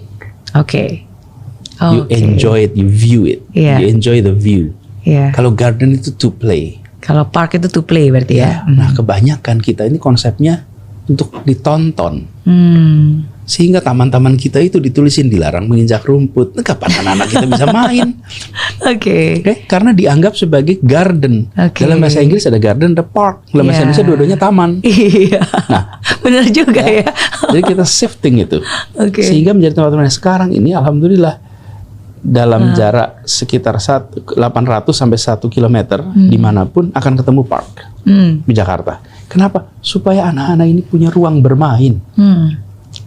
You enjoy it, you view it, you enjoy the view. Kalau garden itu to play. Kalau park itu to play berarti ya. Nah, kebanyakan kita ini konsepnya untuk ditonton. Sehingga taman-taman kita itu ditulisin dilarang menginjak rumput. Nah, kapan anak-anak kita bisa main? Karena dianggap sebagai garden. Dalam bahasa Inggris ada garden, ada park. Dalam bahasa Indonesia dua-duanya taman. Nah, benar juga ya. Jadi kita shifting itu. Sehingga menjadi tempat-tempat yang sekarang ini alhamdulillah dalam jarak sekitar 800 sampai 1 kilometer dimanapun akan ketemu park di Jakarta. Kenapa? Supaya anak-anak ini punya ruang bermain.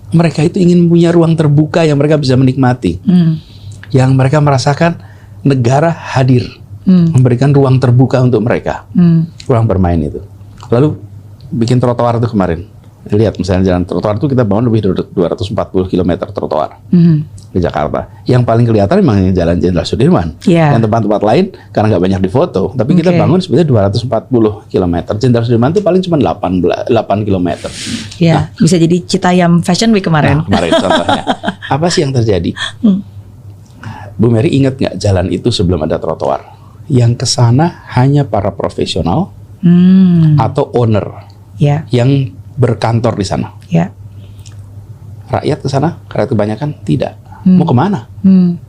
Mereka itu ingin punya ruang terbuka yang mereka bisa menikmati, yang mereka merasakan negara hadir, memberikan ruang terbuka untuk mereka, ruang bermain itu. Lalu bikin trotoar itu kemarin, lihat misalnya jalan trotoar itu kita bangun lebih dari 240 km trotoar di Jakarta. Yang paling kelihatan memang Jalan Jenderal Sudirman. Yang tempat-tempat lain karena nggak banyak difoto, tapi kita bangun sebetulnya 240 km. Jenderal Sudirman itu paling cuma 8 km. Nah, bisa jadi Citayam Fashion Week kemarin. Kemarin contohnya. Apa sih yang terjadi? Bu Mary ingat nggak jalan itu sebelum ada trotoar? Yang kesana hanya para profesional atau owner yang berkantor di sana. Rakyat ke sana, rakyat kebanyakan tidak. Mau kemana?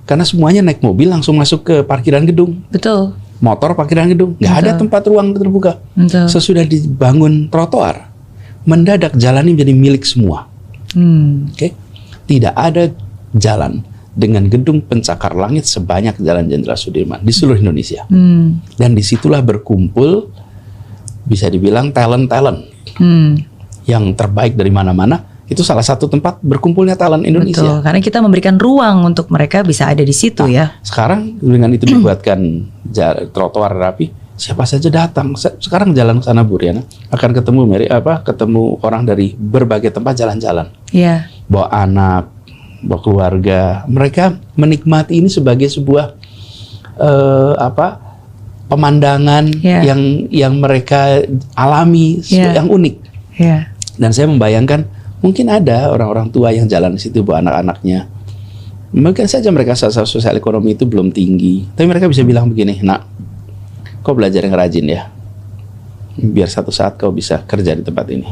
Karena semuanya naik mobil langsung masuk ke parkiran gedung. Betul. Motor parkiran gedung. Nggak ada tempat ruang terbuka. Sesudah dibangun trotoar, mendadak jalan ini menjadi milik semua. Oke? Tidak ada jalan dengan gedung pencakar langit sebanyak Jalan Jenderal Sudirman di seluruh Indonesia. Dan disitulah berkumpul, bisa dibilang talent-talent yang terbaik dari mana-mana. Itu salah satu tempat berkumpulnya talent Indonesia. Betul, karena kita memberikan ruang untuk mereka bisa ada di situ ya. Sekarang dengan itu dibuatkan trotoar rapi, siapa saja datang. Sekarang jalan ke sana Bu Riana akan ketemu ketemu orang dari berbagai tempat jalan-jalan. Iya. Bawa anak, bawa keluarga. Mereka menikmati ini sebagai sebuah pemandangan yang mereka alami, yang unik. Iya. Dan saya membayangkan mungkin ada orang-orang tua yang jalan di situ bawa anak-anaknya. Mungkin saja mereka sosial ekonomi itu belum tinggi, tapi mereka bisa bilang begini, nak, kau belajar yang rajin ya, biar satu saat kau bisa kerja di tempat ini.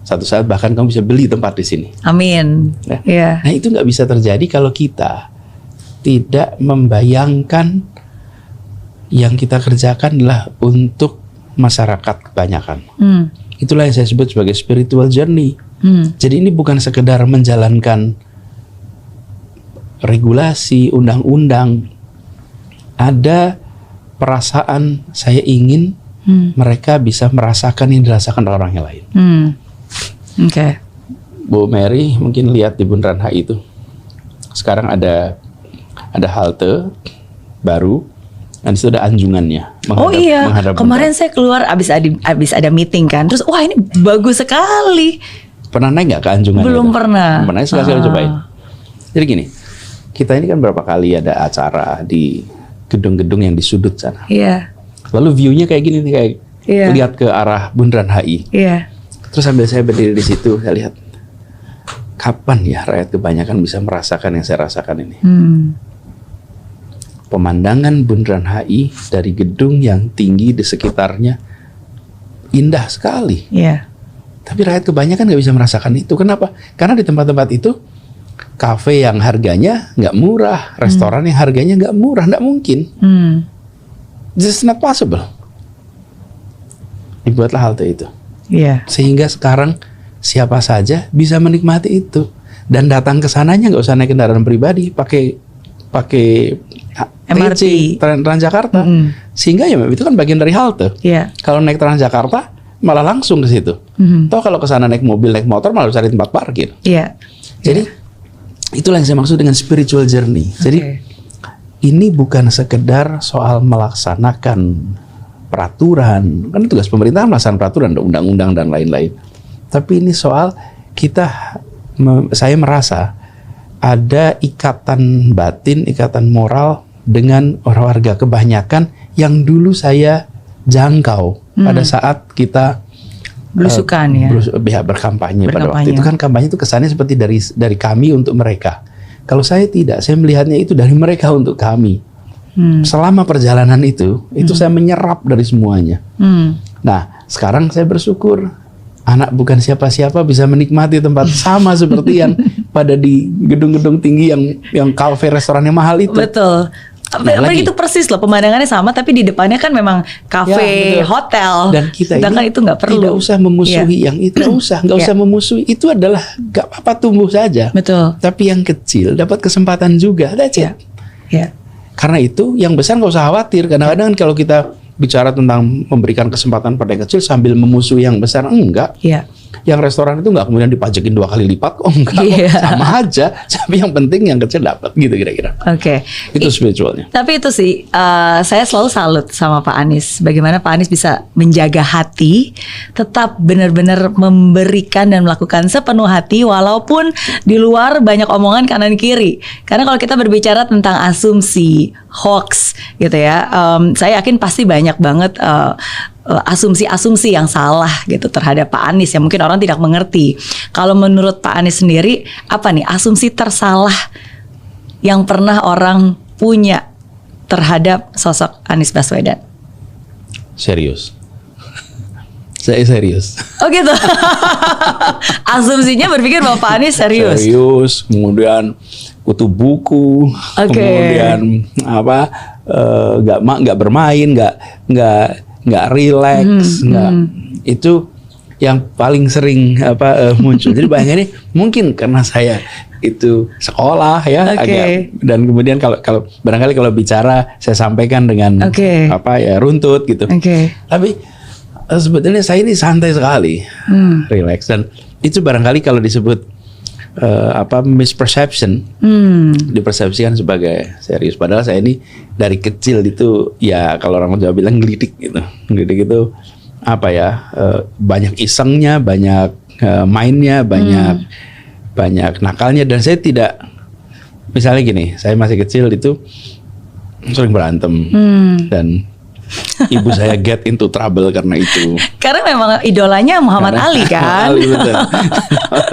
Satu saat bahkan kamu bisa beli tempat di sini. Amin. Ya. Nah itu nggak bisa terjadi kalau kita tidak membayangkan yang kita kerjakan adalah untuk masyarakat kebanyakan. Itulah yang saya sebut sebagai spiritual journey. Jadi ini bukan sekedar menjalankan regulasi, undang-undang. Ada perasaan saya ingin mereka bisa merasakan yang dirasakan oleh orang yang lain. Oke. Bu Mary mungkin lihat di Bundaran HI itu. Sekarang ada halte baru. Dan itu ada anjungannya. Kemarin saya keluar abis ada meeting kan. Terus wah ini bagus sekali. Pernah naik nggak ke anjungan? Belum pernah. Pernah sekali cobain. Jadi gini, kita ini kan berapa kali ada acara di gedung-gedung yang di sudut sana. Iya. Lalu view-nya kayak gini nih, kayak lihat ke arah Bundaran HI. Iya. Terus sambil saya berdiri di situ, saya lihat kapan ya rakyat kebanyakan bisa merasakan yang saya rasakan ini. Pemandangan Bundaran HI dari gedung yang tinggi di sekitarnya indah sekali. Iya. Tapi rakyat kebanyakan nggak bisa merasakan itu. Kenapa? Karena di tempat-tempat itu kafe yang harganya nggak murah, restoran yang harganya nggak murah, nggak mungkin. Just not possible. Dibuatlah halte itu. Iya. Sehingga sekarang siapa saja bisa menikmati itu dan datang ke sananya nggak usah naik kendaraan pribadi, pakai MRT, Transjakarta. Sehingga ya itu kan bagian dari halte. Iya. Kalau naik Transjakarta malah langsung ke situ. Toh kalau ke sana naik mobil, naik motor malah cari tempat parkir. Iya. Jadi itulah yang saya maksud dengan spiritual journey. Jadi ini bukan sekedar soal melaksanakan peraturan. Kan tugas pemerintah melaksanakan peraturan, undang-undang dan lain-lain. Tapi ini soal saya merasa ada ikatan batin, ikatan moral dengan warga kebanyakan yang dulu saya jangkau pada saat kita belusukan berkampanye pada waktu itu. Kan kampanye itu kesannya seperti dari kami untuk mereka. Kalau saya tidak, saya melihatnya itu dari mereka untuk kami. Selama perjalanan itu saya menyerap dari semuanya. Nah, sekarang saya bersyukur anak bukan siapa-siapa bisa menikmati tempat sama seperti yang pada di gedung-gedung tinggi yang kafe restorannya mahal itu. Betul. Apalagi itu persis loh, pemandangannya sama tapi di depannya kan memang kafe, hotel. Dan kita sedangkan itu nggak perlu. Tidak usah memusuhi yang itu, nggak usah memusuhi. Itu adalah nggak apa-apa, tumbuh saja. Betul. Tapi yang kecil dapat kesempatan juga. That's it. Karena itu yang besar nggak usah khawatir. Kadang-kadang kalau kita bicara tentang memberikan kesempatan pada yang kecil sambil memusuhi yang besar, enggak. Yang restoran itu nggak kemudian dipajakin 2 kali lipat, enggak, sama aja. Tapi yang penting yang kecil dapat, gitu kira-kira. Itu spiritualnya. Tapi itu sih, saya selalu salut sama Pak Anies. Bagaimana Pak Anies bisa menjaga hati, tetap benar-benar memberikan dan melakukan sepenuh hati, walaupun di luar banyak omongan kanan kiri. Karena kalau kita berbicara tentang asumsi, hoax, gitu ya, saya yakin pasti banyak banget asumsi-asumsi yang salah gitu terhadap Pak Anies yang mungkin orang tidak mengerti. Kalau menurut Pak Anies sendiri, apa nih asumsi tersalah yang pernah orang punya terhadap sosok Anies Baswedan? Serius. Saya serius. Oh gitu. Asumsinya berpikir bahwa Pak Anies serius. Serius, kemudian kutu buku, kemudian nggak bermain, nggak relax, itu yang paling sering muncul. Jadi bayangannya mungkin karena saya itu sekolah ya agak, dan kemudian kalau barangkali kalau bicara saya sampaikan dengan runtut gitu. Tapi sebetulnya saya ini santai sekali, relax, dan itu barangkali kalau disebut misperception, dipersepsikan sebagai serius. Padahal saya ini dari kecil itu ya kalau orang Jawa bilang ngelidik gitu. Ngelidik itu banyak isengnya, banyak mainnya, banyak nakalnya, dan saya tidak, misalnya gini, saya masih kecil itu sering berantem dan ibu saya get into trouble karena itu. Karena memang idolanya Muhammad Ali kan. Ali, betul.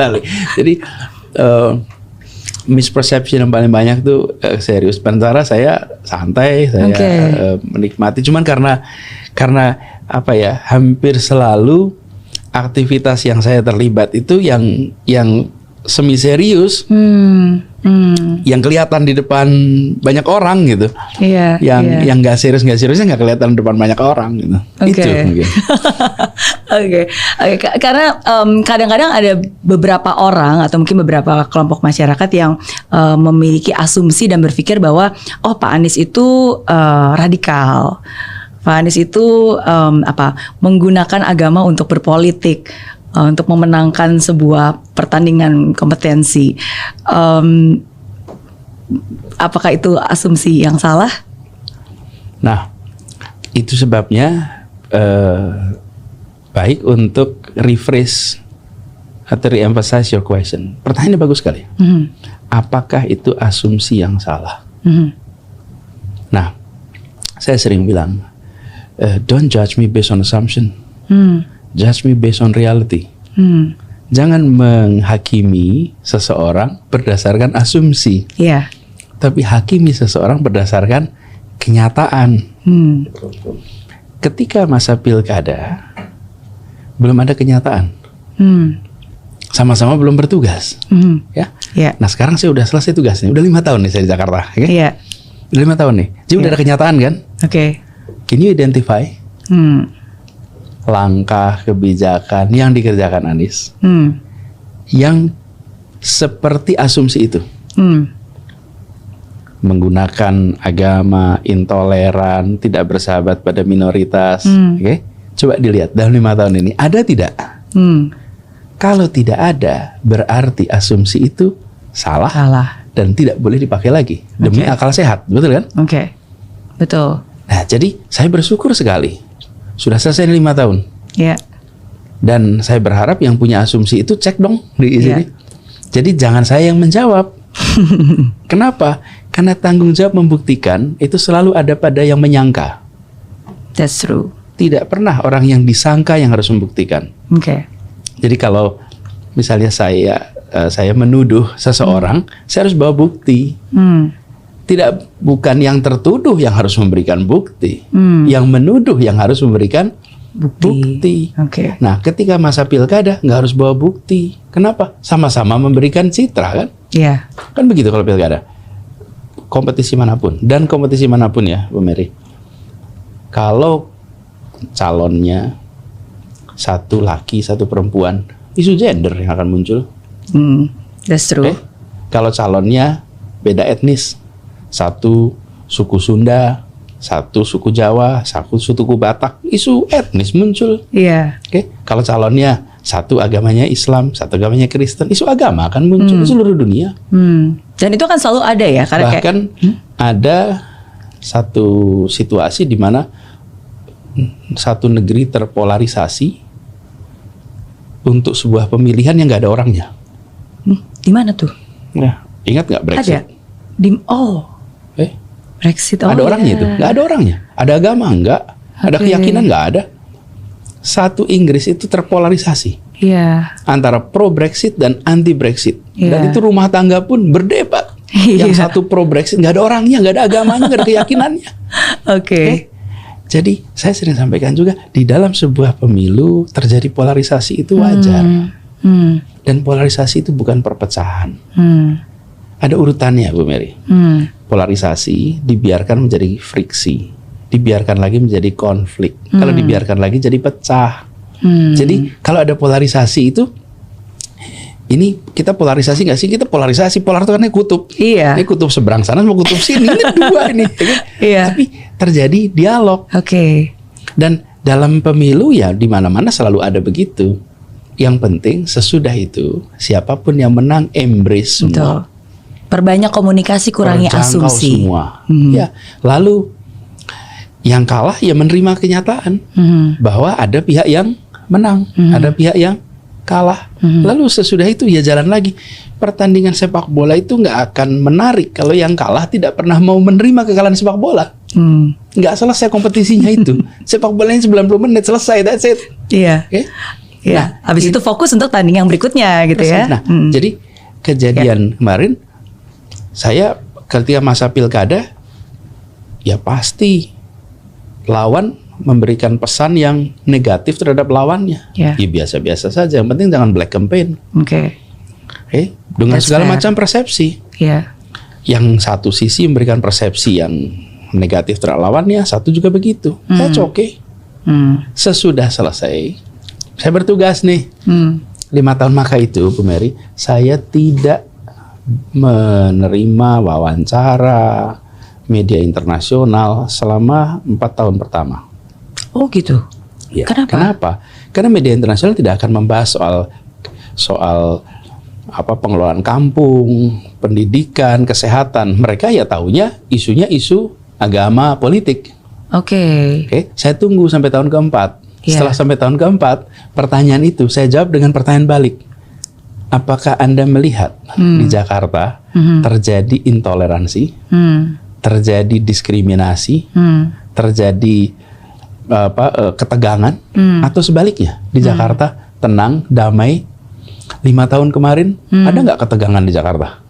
Ali. Jadi misperception yang paling banyak tuh serius. Sementara saya santai, saya menikmati. Cuman karena hampir selalu aktivitas yang saya terlibat itu yang semi serius, yang kelihatan di depan banyak orang gitu, yang nggak seriusnya nggak kelihatan di depan banyak orang gitu. Itu mungkin. Karena kadang-kadang ada beberapa orang atau mungkin beberapa kelompok masyarakat yang memiliki asumsi dan berpikir bahwa Pak Anies itu radikal. Pak Anies itu menggunakan agama untuk berpolitik, untuk memenangkan sebuah pertandingan kompetensi. Apakah itu asumsi yang salah? Nah, itu sebabnya baik untuk rephrase atau re-emphasize your question. Pertanyaannya bagus sekali. Apakah itu asumsi yang salah? Nah, saya sering bilang, don't judge me based on assumption. Judge me based on reality. Jangan menghakimi seseorang berdasarkan asumsi. Tapi hakimi seseorang berdasarkan kenyataan. Ketika masa pilkada, belum ada kenyataan. Sama-sama belum bertugas. Nah sekarang saya udah selesai tugasnya. Udah 5 tahun nih saya di Jakarta. Udah 5 tahun nih. Jadi udah ada kenyataan kan? Can you identify langkah kebijakan yang dikerjakan Anies yang seperti asumsi itu, menggunakan agama, intoleran, tidak bersahabat pada minoritas. Coba dilihat dalam 5 tahun ini ada tidak? Kalau tidak ada, berarti asumsi itu salah dan tidak boleh dipakai lagi demi akal sehat, betul kan? Betul. Nah, jadi saya bersyukur sekali sudah selesai 5 tahun. Dan saya berharap yang punya asumsi itu cek dong di sini. Jadi jangan saya yang menjawab. Kenapa? Karena tanggung jawab membuktikan itu selalu ada pada yang menyangka. That's true. Tidak pernah orang yang disangka yang harus membuktikan. Jadi kalau misalnya saya menuduh seseorang, saya harus bawa bukti. Bukan yang tertuduh yang harus memberikan bukti, yang menuduh yang harus memberikan bukti. Nah, ketika masa pilkada nggak harus bawa bukti. Kenapa? Sama-sama memberikan citra kan? Kan begitu kalau pilkada. Kompetisi manapun ya, Bu Mary. Kalau calonnya satu laki, satu perempuan, isu gender yang akan muncul. That's true. Kalau calonnya beda etnis, satu suku Sunda, satu suku Jawa, satu suku Batak, isu etnis muncul. Kalau calonnya satu agamanya Islam, satu agamanya Kristen, isu agama akan muncul di seluruh dunia. Dan itu kan selalu ada ya, karena bahkan ada satu situasi di mana satu negeri terpolarisasi untuk sebuah pemilihan yang nggak ada orangnya. Di mana tuh? Nah, ingat nggak Brexit? Brexit. Ada orangnya itu? Nggak ada orangnya. Ada agama nggak? Ada keyakinan nggak ada. Satu Inggris itu terpolarisasi antara pro Brexit dan anti Brexit. Dan itu rumah tangga pun berdebat. Yang satu pro Brexit nggak ada orangnya, nggak ada agamanya, nggak ada keyakinannya. Jadi saya sering sampaikan juga di dalam sebuah pemilu terjadi polarisasi itu wajar. Dan polarisasi itu bukan perpecahan. Ada urutannya, Bu Mary. Polarisasi dibiarkan menjadi friksi, dibiarkan lagi menjadi konflik. Kalau dibiarkan lagi jadi pecah. Jadi kalau ada polarisasi itu, ini kita polarisasi nggak sih? Kita polarisasi, polar itu kan kutub. Iya. Ini kutub seberang sana sama kutub sini, ini dua ini. Ya kan? Iya. Tapi terjadi dialog. Oke. Dan dalam pemilu ya di mana-mana selalu ada begitu. Yang penting sesudah itu siapapun yang menang embrace semua. Betul. Perbanyak komunikasi, kurangi Terjangkau asumsi. semua. Ya, lalu yang kalah ya menerima kenyataan bahwa ada pihak yang menang, ada pihak yang kalah. Lalu sesudah itu ya jalan lagi. Pertandingan sepak bola itu nggak akan menarik kalau yang kalah tidak pernah mau menerima kekalahan sepak bola. Nggak selesai kompetisinya itu. Sepak bolanya 90 menit selesai, that's it. Iya. Oke? Iya. Nah, Habis itu fokus untuk tanding yang berikutnya gitu ya. Nah, jadi kejadian kemarin saya ketika masa pilkada ya pasti lawan memberikan pesan yang negatif terhadap lawannya. Ya. Ya biasa-biasa saja. Yang penting jangan black campaign. Oke. Oke, dengan That's segala fair. macam persepsi. Iya. Yang satu sisi memberikan persepsi yang negatif terhadap lawannya, satu juga begitu. That's okay. Sesudah selesai, saya bertugas nih. 5 tahun maka itu, Bu Mary, saya tidak menerima wawancara media internasional selama 4 tahun pertama. Oh gitu. Ya, Kenapa? Karena media internasional tidak akan membahas soal apa pengelolaan kampung, pendidikan, kesehatan. Mereka ya taunya isunya isu agama, politik. Oke. Oke, saya tunggu sampai tahun keempat. Iya. Setelah sampai tahun keempat, pertanyaan itu saya jawab dengan pertanyaan balik. Apakah Anda melihat di Jakarta terjadi intoleransi, terjadi diskriminasi, terjadi ketegangan, atau sebaliknya di Jakarta tenang, damai? 5 tahun kemarin ada nggak ketegangan di Jakarta?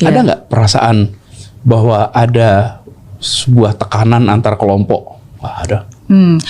Ada nggak perasaan bahwa ada sebuah tekanan antar kelompok? Wah, ada.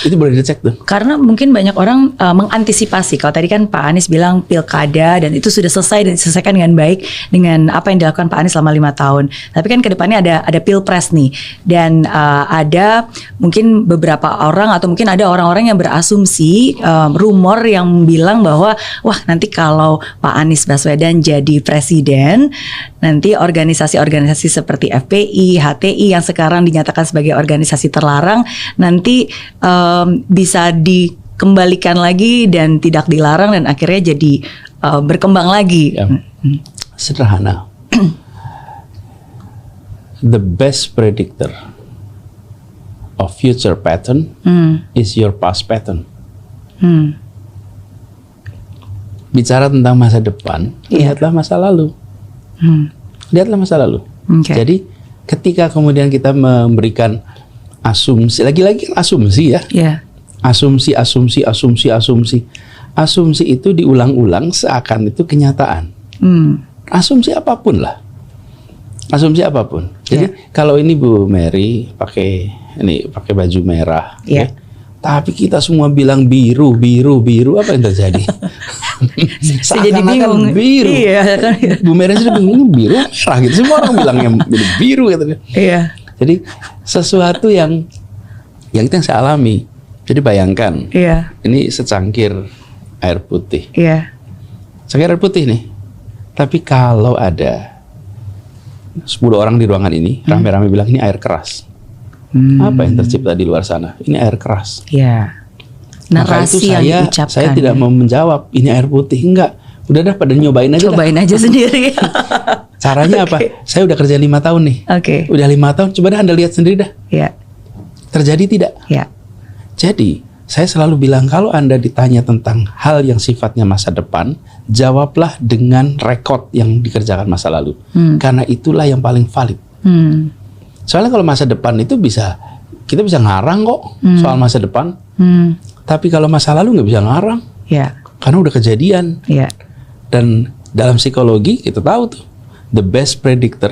Itu boleh dicek tuh. Karena mungkin banyak orang mengantisipasi. Kalau tadi kan Pak Anies bilang pilkada dan itu sudah selesai dan diselesaikan dengan baik dengan apa yang dilakukan Pak Anies selama 5 tahun. Tapi kan kedepannya ada pilpres nih dan ada mungkin beberapa orang atau mungkin ada orang-orang yang berasumsi rumor yang bilang bahwa wah nanti kalau Pak Anies Baswedan jadi presiden nanti organisasi-organisasi seperti FPI, HTI yang sekarang dinyatakan sebagai organisasi terlarang nanti bisa dikembalikan lagi dan tidak dilarang dan akhirnya jadi berkembang lagi. Ya. Sederhana. The best predictor of future pattern is your past pattern. Bicara tentang masa depan, lihatlah masa lalu. Lihatlah masa lalu. Okay. Jadi ketika kemudian kita memberikan asumsi, lagi-lagi asumsi ya. Yeah. Asumsi itu diulang-ulang seakan itu kenyataan. Asumsi apapun lah. Asumsi apapun. Jadi kalau ini Bu Mary pakai baju merah, Yeah. tapi kita semua bilang biru, apa yang terjadi? Saya jadi bingung. Biru. Iya. Bu Mary sudah bingung biru merah gitu. Semua orang bilang yang biru gitu. Iya. Jadi sesuatu yang itu yang saya alami. Jadi bayangkan, ini secangkir air putih. Iya. Secangkir air putih nih. Tapi kalau ada 10 orang di ruangan ini, rame-rame bilang ini air keras. Apa yang tercipta di luar sana? Ini air keras. Iya. Maka itu Narasi yang diucapkan. saya tidak mau menjawab ini air putih. Enggak. Udah dah pada nyobain aja. Cobain aja sendiri. Caranya apa? Saya udah kerja 5 tahun nih. Oke. Udah 5 tahun, coba dah Anda lihat sendiri dah. Iya. Terjadi tidak? Iya. Jadi, saya selalu bilang kalau Anda ditanya tentang hal yang sifatnya masa depan, jawablah dengan rekod yang dikerjakan masa lalu. Karena itulah yang paling valid. Soalnya kalau masa depan itu kita bisa ngarang kok soal masa depan. Tapi kalau masa lalu nggak bisa ngarang. Iya. Karena udah kejadian. Iya. Dan dalam psikologi kita tahu tuh, the best predictor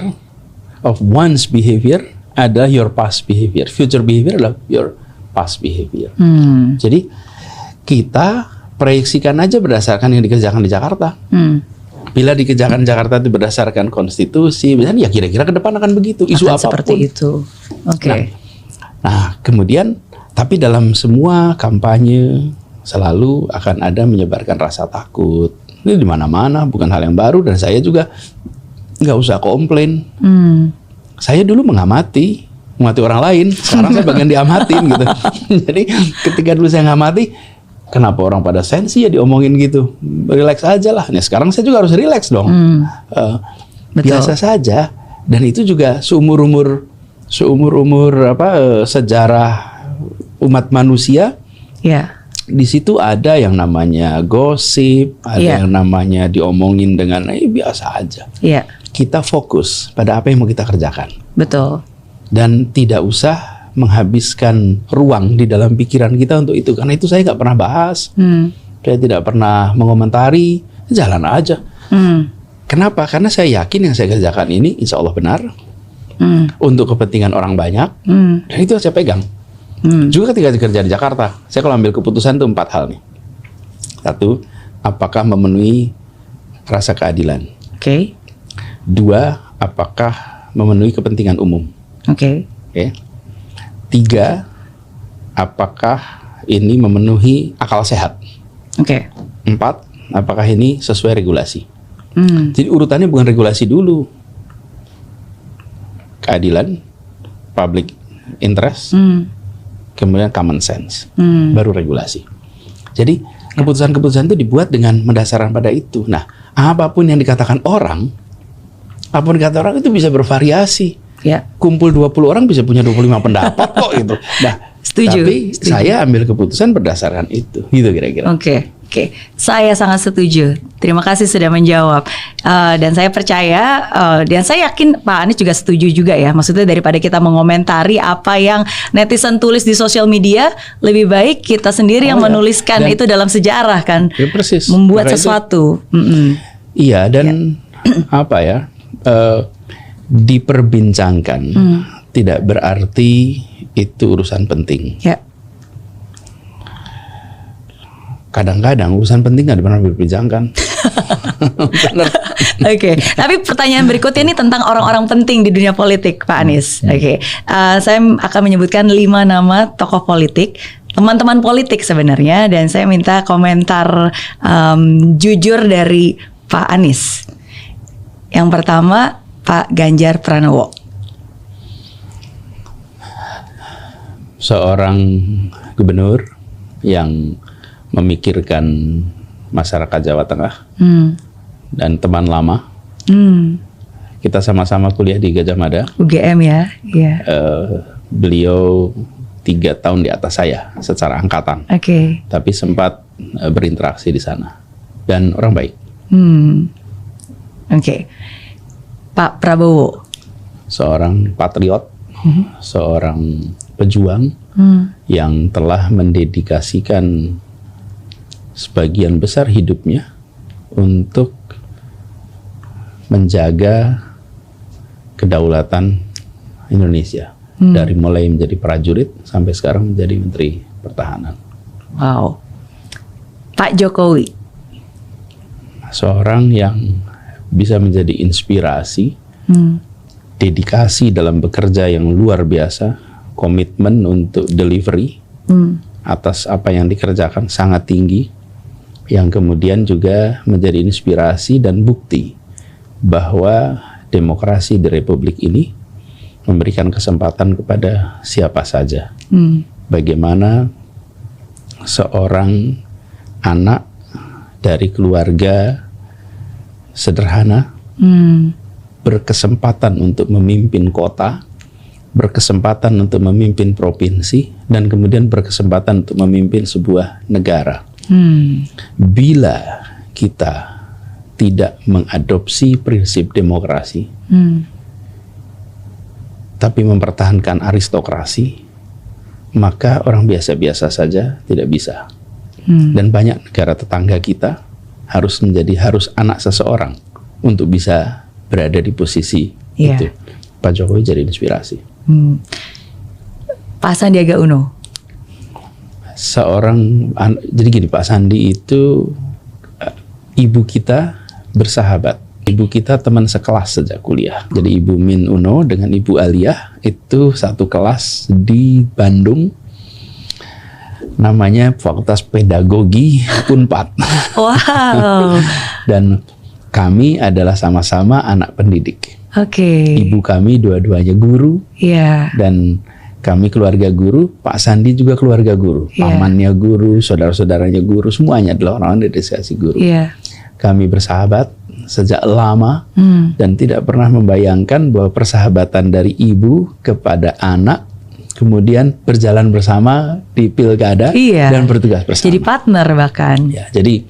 of one's behavior adalah your past behavior. Future behavior adalah your past behavior. Jadi kita proyeksikan aja berdasarkan yang dikerjakan di Jakarta. Bila dikerjakan Jakarta itu berdasarkan konstitusi, misalnya ya kira-kira ke depan akan begitu. Isu Akan apapun. seperti itu. Oke. Nah, kemudian tapi dalam semua kampanye, selalu akan ada menyebarkan rasa takut. Ini di mana-mana, bukan hal yang baru, dan saya juga nggak usah komplain. Saya dulu mengamati orang lain, sekarang saya bagian diamatin gitu. Jadi ketika dulu saya ngamati, kenapa orang pada sensi ya diomongin gitu, relax aja lah. Nah sekarang saya juga harus relax dong. Biasa saja, dan itu juga seumur-umur sejarah umat manusia. Di situ ada yang namanya gosip, ada yang namanya diomongin dengan biasa aja. Kita fokus pada apa yang mau kita kerjakan. Betul. Dan tidak usah menghabiskan ruang di dalam pikiran kita untuk itu, karena itu saya nggak pernah bahas. Saya tidak pernah mengomentari, jalan aja. Kenapa? Karena saya yakin yang saya kerjakan ini insya Allah benar, untuk kepentingan orang banyak, dan itu saya pegang. Juga ketika kerja di Jakarta, saya kalau ambil keputusan itu 4 hal nih. 1, apakah memenuhi rasa keadilan? 2, apakah memenuhi kepentingan umum? 3, apakah ini memenuhi akal sehat? 4, apakah ini sesuai regulasi? Jadi urutannya bukan regulasi dulu, keadilan, public interest, kemudian common sense, baru regulasi. Jadi keputusan-keputusan itu dibuat dengan mendasarkan pada itu. Nah, apapun yang dikatakan orang, itu bisa bervariasi. Kumpul 20 orang bisa punya 25 pendapat kok gitu. Nah, tapi saya ambil keputusan berdasarkan itu, gitu kira-kira. Oke, saya sangat setuju. Terima kasih sudah menjawab. Dan saya percaya, dan saya yakin Pak Anies juga setuju juga ya. Maksudnya daripada kita mengomentari apa yang netizen tulis di sosial media, lebih baik kita sendiri yang menuliskan itu dalam sejarah kan. Persis. Membuat Maka sesuatu. Iya, dan diperbincangkan tidak berarti itu urusan penting. Kadang-kadang urusan penting nggak pernah diperbincangkan. Tapi pertanyaan berikutnya ini tentang orang-orang penting di dunia politik, Pak Anies. Saya akan menyebutkan 5 nama tokoh politik, teman-teman politik sebenarnya, dan saya minta komentar jujur dari Pak Anies. Yang pertama, Pak Ganjar Pranowo. Seorang gubernur yang memikirkan masyarakat Jawa Tengah dan teman lama. Kita sama-sama kuliah di Gajah Mada. UGM ya. Beliau 3 tahun di atas saya secara angkatan. Tapi sempat berinteraksi di sana, dan orang baik. Pak Prabowo. Seorang patriot, seorang pejuang yang telah mendedikasikan sebagian besar hidupnya untuk menjaga kedaulatan Indonesia, dari mulai menjadi prajurit sampai sekarang menjadi Menteri Pertahanan. Wow. Pak Jokowi. Seorang yang bisa menjadi inspirasi, dedikasi dalam bekerja yang luar biasa, komitmen untuk delivery atas apa yang dikerjakan sangat tinggi, yang kemudian juga menjadi inspirasi dan bukti bahwa demokrasi di Republik ini memberikan kesempatan kepada siapa saja. Bagaimana seorang anak dari keluarga sederhana berkesempatan untuk memimpin kota, berkesempatan untuk memimpin provinsi, dan kemudian berkesempatan untuk memimpin sebuah negara. Bila kita tidak mengadopsi prinsip demokrasi, tapi mempertahankan aristokrasi, maka orang biasa-biasa saja tidak bisa. Dan banyak negara tetangga kita harus anak seseorang untuk bisa berada di posisi itu. Pak Jokowi jadi inspirasi. Pak Sandiaga Uno. Jadi gini, Pak Sandi itu ibu kita bersahabat. Ibu kita teman sekelas sejak kuliah. Jadi Ibu Min Uno dengan Ibu Alia itu satu kelas di Bandung. namanya Fakultas Pedagogi Unpad. Wow. Dan kami adalah sama-sama anak pendidik. Oke. Ibu kami dua-duanya guru, Iya. dan kami keluarga guru. Pak Sandi juga keluarga guru. Iya. Pamannya guru, saudara-saudaranya guru, semuanya adalah orang-orang dari dedikasi guru. Iya. Kami bersahabat sejak lama dan tidak pernah membayangkan bahwa persahabatan dari ibu kepada anak kemudian berjalan bersama di pilkada Iya. dan bertugas bersama. Jadi partner bahkan. Ya, jadi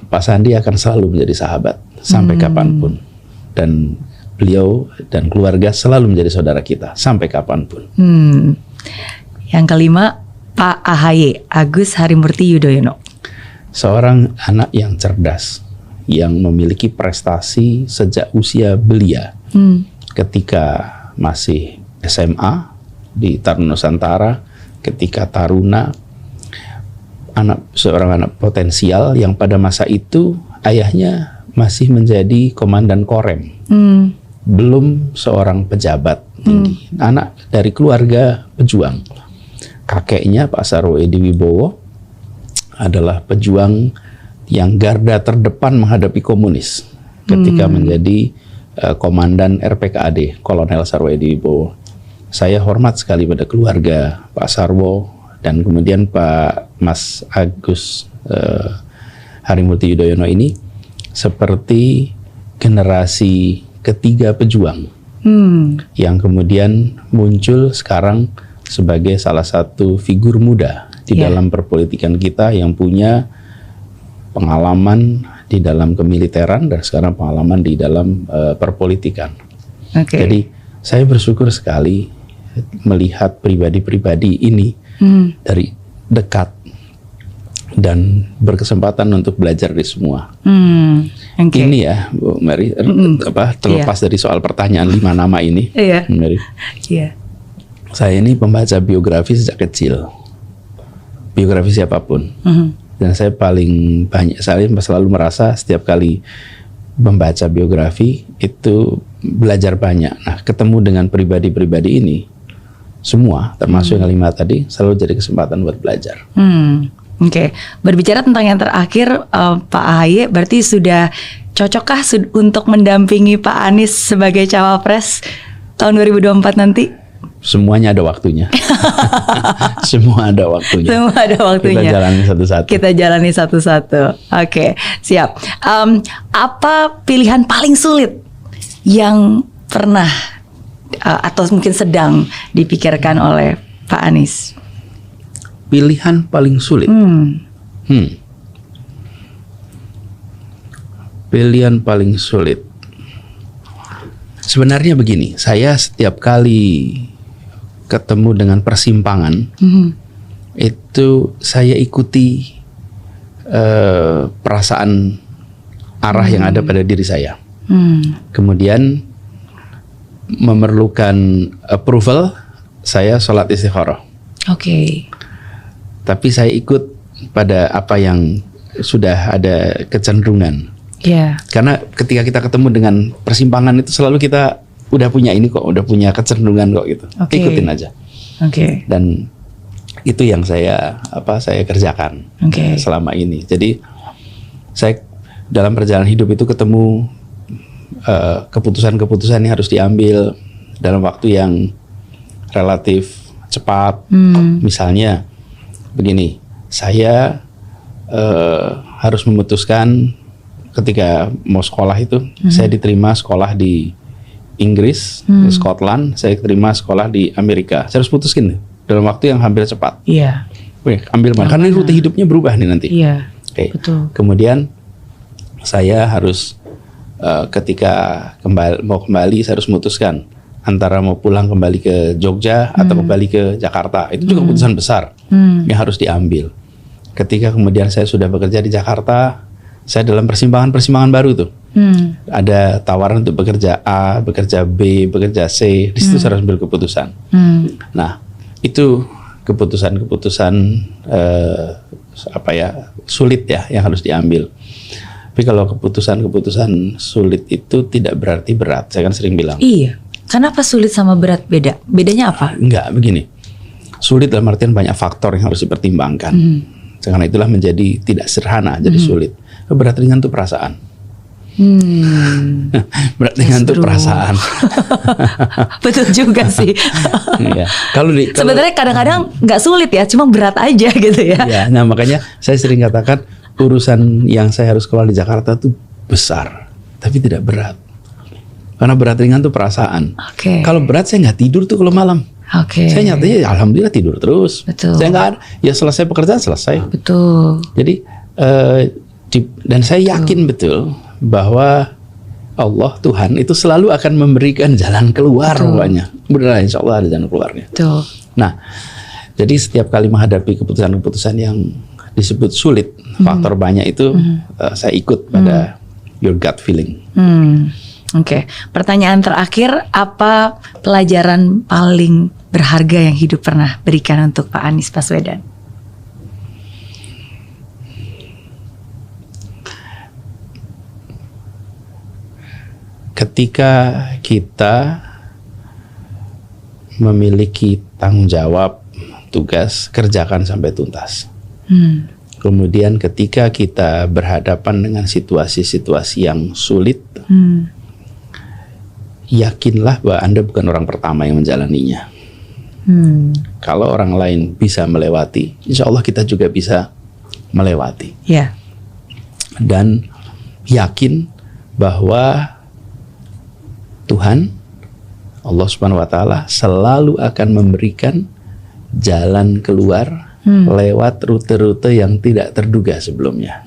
Pak Sandi akan selalu menjadi sahabat sampai kapanpun, dan beliau dan keluarga selalu menjadi saudara kita sampai kapanpun. Yang kelima, Pak AHY, Agus Harimurti Yudhoyono. Seorang anak yang cerdas, yang memiliki prestasi sejak usia belia. Ketika masih SMA di Taruna Nusantara, ketika taruna, seorang anak potensial yang pada masa itu ayahnya masih menjadi komandan Korem. Belum seorang pejabat tinggi. Anak dari keluarga pejuang. Kakeknya Pak Sarwo Edi Wibowo adalah pejuang yang garda terdepan menghadapi komunis ketika menjadi komandan RPKAD, Kolonel Sarwo Edi Wibowo. Saya hormat sekali pada keluarga Pak Sarwo dan kemudian Pak Mas Agus Harimurti Yudhoyono ini seperti generasi ketiga pejuang yang kemudian muncul sekarang sebagai salah satu figur muda di dalam perpolitikan kita yang punya pengalaman di dalam kemiliteran dan sekarang pengalaman di dalam perpolitikan. Jadi saya bersyukur sekali melihat pribadi-pribadi ini dari dekat dan berkesempatan untuk belajar di semua. Ini ya, Bu Mary, terlepas dari soal pertanyaan 5 nama ini, Mary. Saya ini pembaca biografi sejak kecil, biografi siapapun, dan saya paling banyak, saya selalu merasa setiap kali membaca biografi itu belajar banyak. Nah, ketemu dengan pribadi-pribadi ini, semua termasuk yang 5 tadi, selalu jadi kesempatan buat belajar. Berbicara tentang yang terakhir, Pak AHY, berarti sudah cocokkah untuk mendampingi Pak Anies sebagai cawapres tahun 2024 nanti? Semuanya ada waktunya. Semua ada waktunya. Semua ada waktunya. Kita jalani satu-satu. Kita jalani satu-satu. Oke, siap. Apa pilihan paling sulit yang pernah atau mungkin sedang dipikirkan oleh Pak Anies? Pilihan paling sulit. Pilihan paling sulit. Sebenarnya begini, saya setiap kali ketemu dengan persimpangan, itu saya ikuti perasaan arah yang ada pada diri saya. Kemudian memerlukan approval, saya sholat istikharah. Tapi saya ikut pada apa yang sudah ada kecenderungan. Karena ketika kita ketemu dengan persimpangan itu selalu kita udah punya ini kok, udah punya kecenderungan kok gitu. Ikutin aja. Dan itu yang saya kerjakan selama ini. Jadi saya dalam perjalanan hidup itu ketemu keputusan-keputusan yang harus diambil dalam waktu yang relatif cepat. Misalnya begini, saya harus memutuskan ketika mau sekolah itu, saya diterima sekolah di Inggris, di Scotland, saya terima sekolah di Amerika. Saya harus putuskan dalam waktu yang hampir cepat. Ambil mana? Karena rute hidupnya berubah nih nanti. Betul. Kemudian saya harus ketika mau kembali, saya harus memutuskan antara mau pulang kembali ke Jogja atau kembali ke Jakarta. Itu juga keputusan besar yang harus diambil. Ketika kemudian saya sudah bekerja di Jakarta, saya dalam persimpangan baru tuh. Ada tawaran untuk bekerja A, bekerja B, bekerja C. Di situ saya harus ambil keputusan. Nah, itu keputusan-keputusan sulit ya yang harus diambil. Tapi kalau keputusan-keputusan sulit itu tidak berarti berat. Saya kan sering bilang. Kenapa sulit sama berat beda? Bedanya apa? Enggak, begini. Sulit dalam artian banyak faktor yang harus dipertimbangkan. Karena itulah menjadi tidak sederhana, jadi sulit. Berat ringan itu perasaan. Berat ringan itu perasaan. Betul juga sih. Ya. Sebenarnya kadang-kadang nggak sulit ya, cuma berat aja gitu ya. Ya, nah makanya saya sering katakan urusan yang saya harus kelola di Jakarta itu besar, tapi tidak berat. Karena berat ringan itu perasaan. Kalau berat saya nggak tidur tuh kalau malam. Saya nyatanya alhamdulillah tidur terus. Betul. Saya nggak ada, ya selesai pekerjaan selesai. Betul. Jadi dan saya yakin betul bahwa Allah Tuhan itu selalu akan memberikan jalan keluar pokoknya. Benar, insya Allah ada jalan keluarnya. Betul. Nah, jadi setiap kali menghadapi keputusan-keputusan yang disebut sulit, faktor banyak itu saya ikut pada your gut feeling. Pertanyaan terakhir, apa pelajaran paling berharga yang hidup pernah berikan untuk Pak Anies Baswedan? Ketika kita memiliki tanggung jawab, tugas, kerjakan sampai tuntas. Kemudian ketika kita berhadapan dengan situasi-situasi yang sulit, yakinlah bahwa Anda bukan orang pertama yang menjalaninya. Kalau orang lain bisa melewati, insya Allah kita juga bisa melewati. Dan yakin bahwa Tuhan, Allah Subhanahu wa Ta'ala selalu akan memberikan jalan keluar lewat rute-rute yang tidak terduga sebelumnya.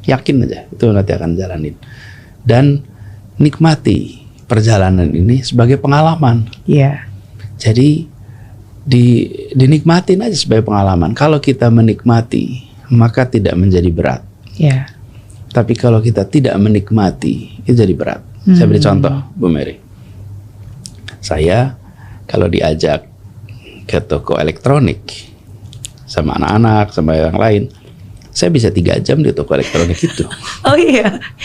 Yakin aja, itu nanti akan jalanin. Dan nikmati perjalanan ini sebagai pengalaman. Jadi dinikmatin aja sebagai pengalaman. Kalau kita menikmati, maka tidak menjadi berat. Tapi kalau kita tidak menikmati, itu jadi berat. Saya beri contoh, Bu Mary. Saya kalau diajak ke toko elektronik sama anak-anak, sama yang lain, saya bisa 3 jam di toko elektronik itu.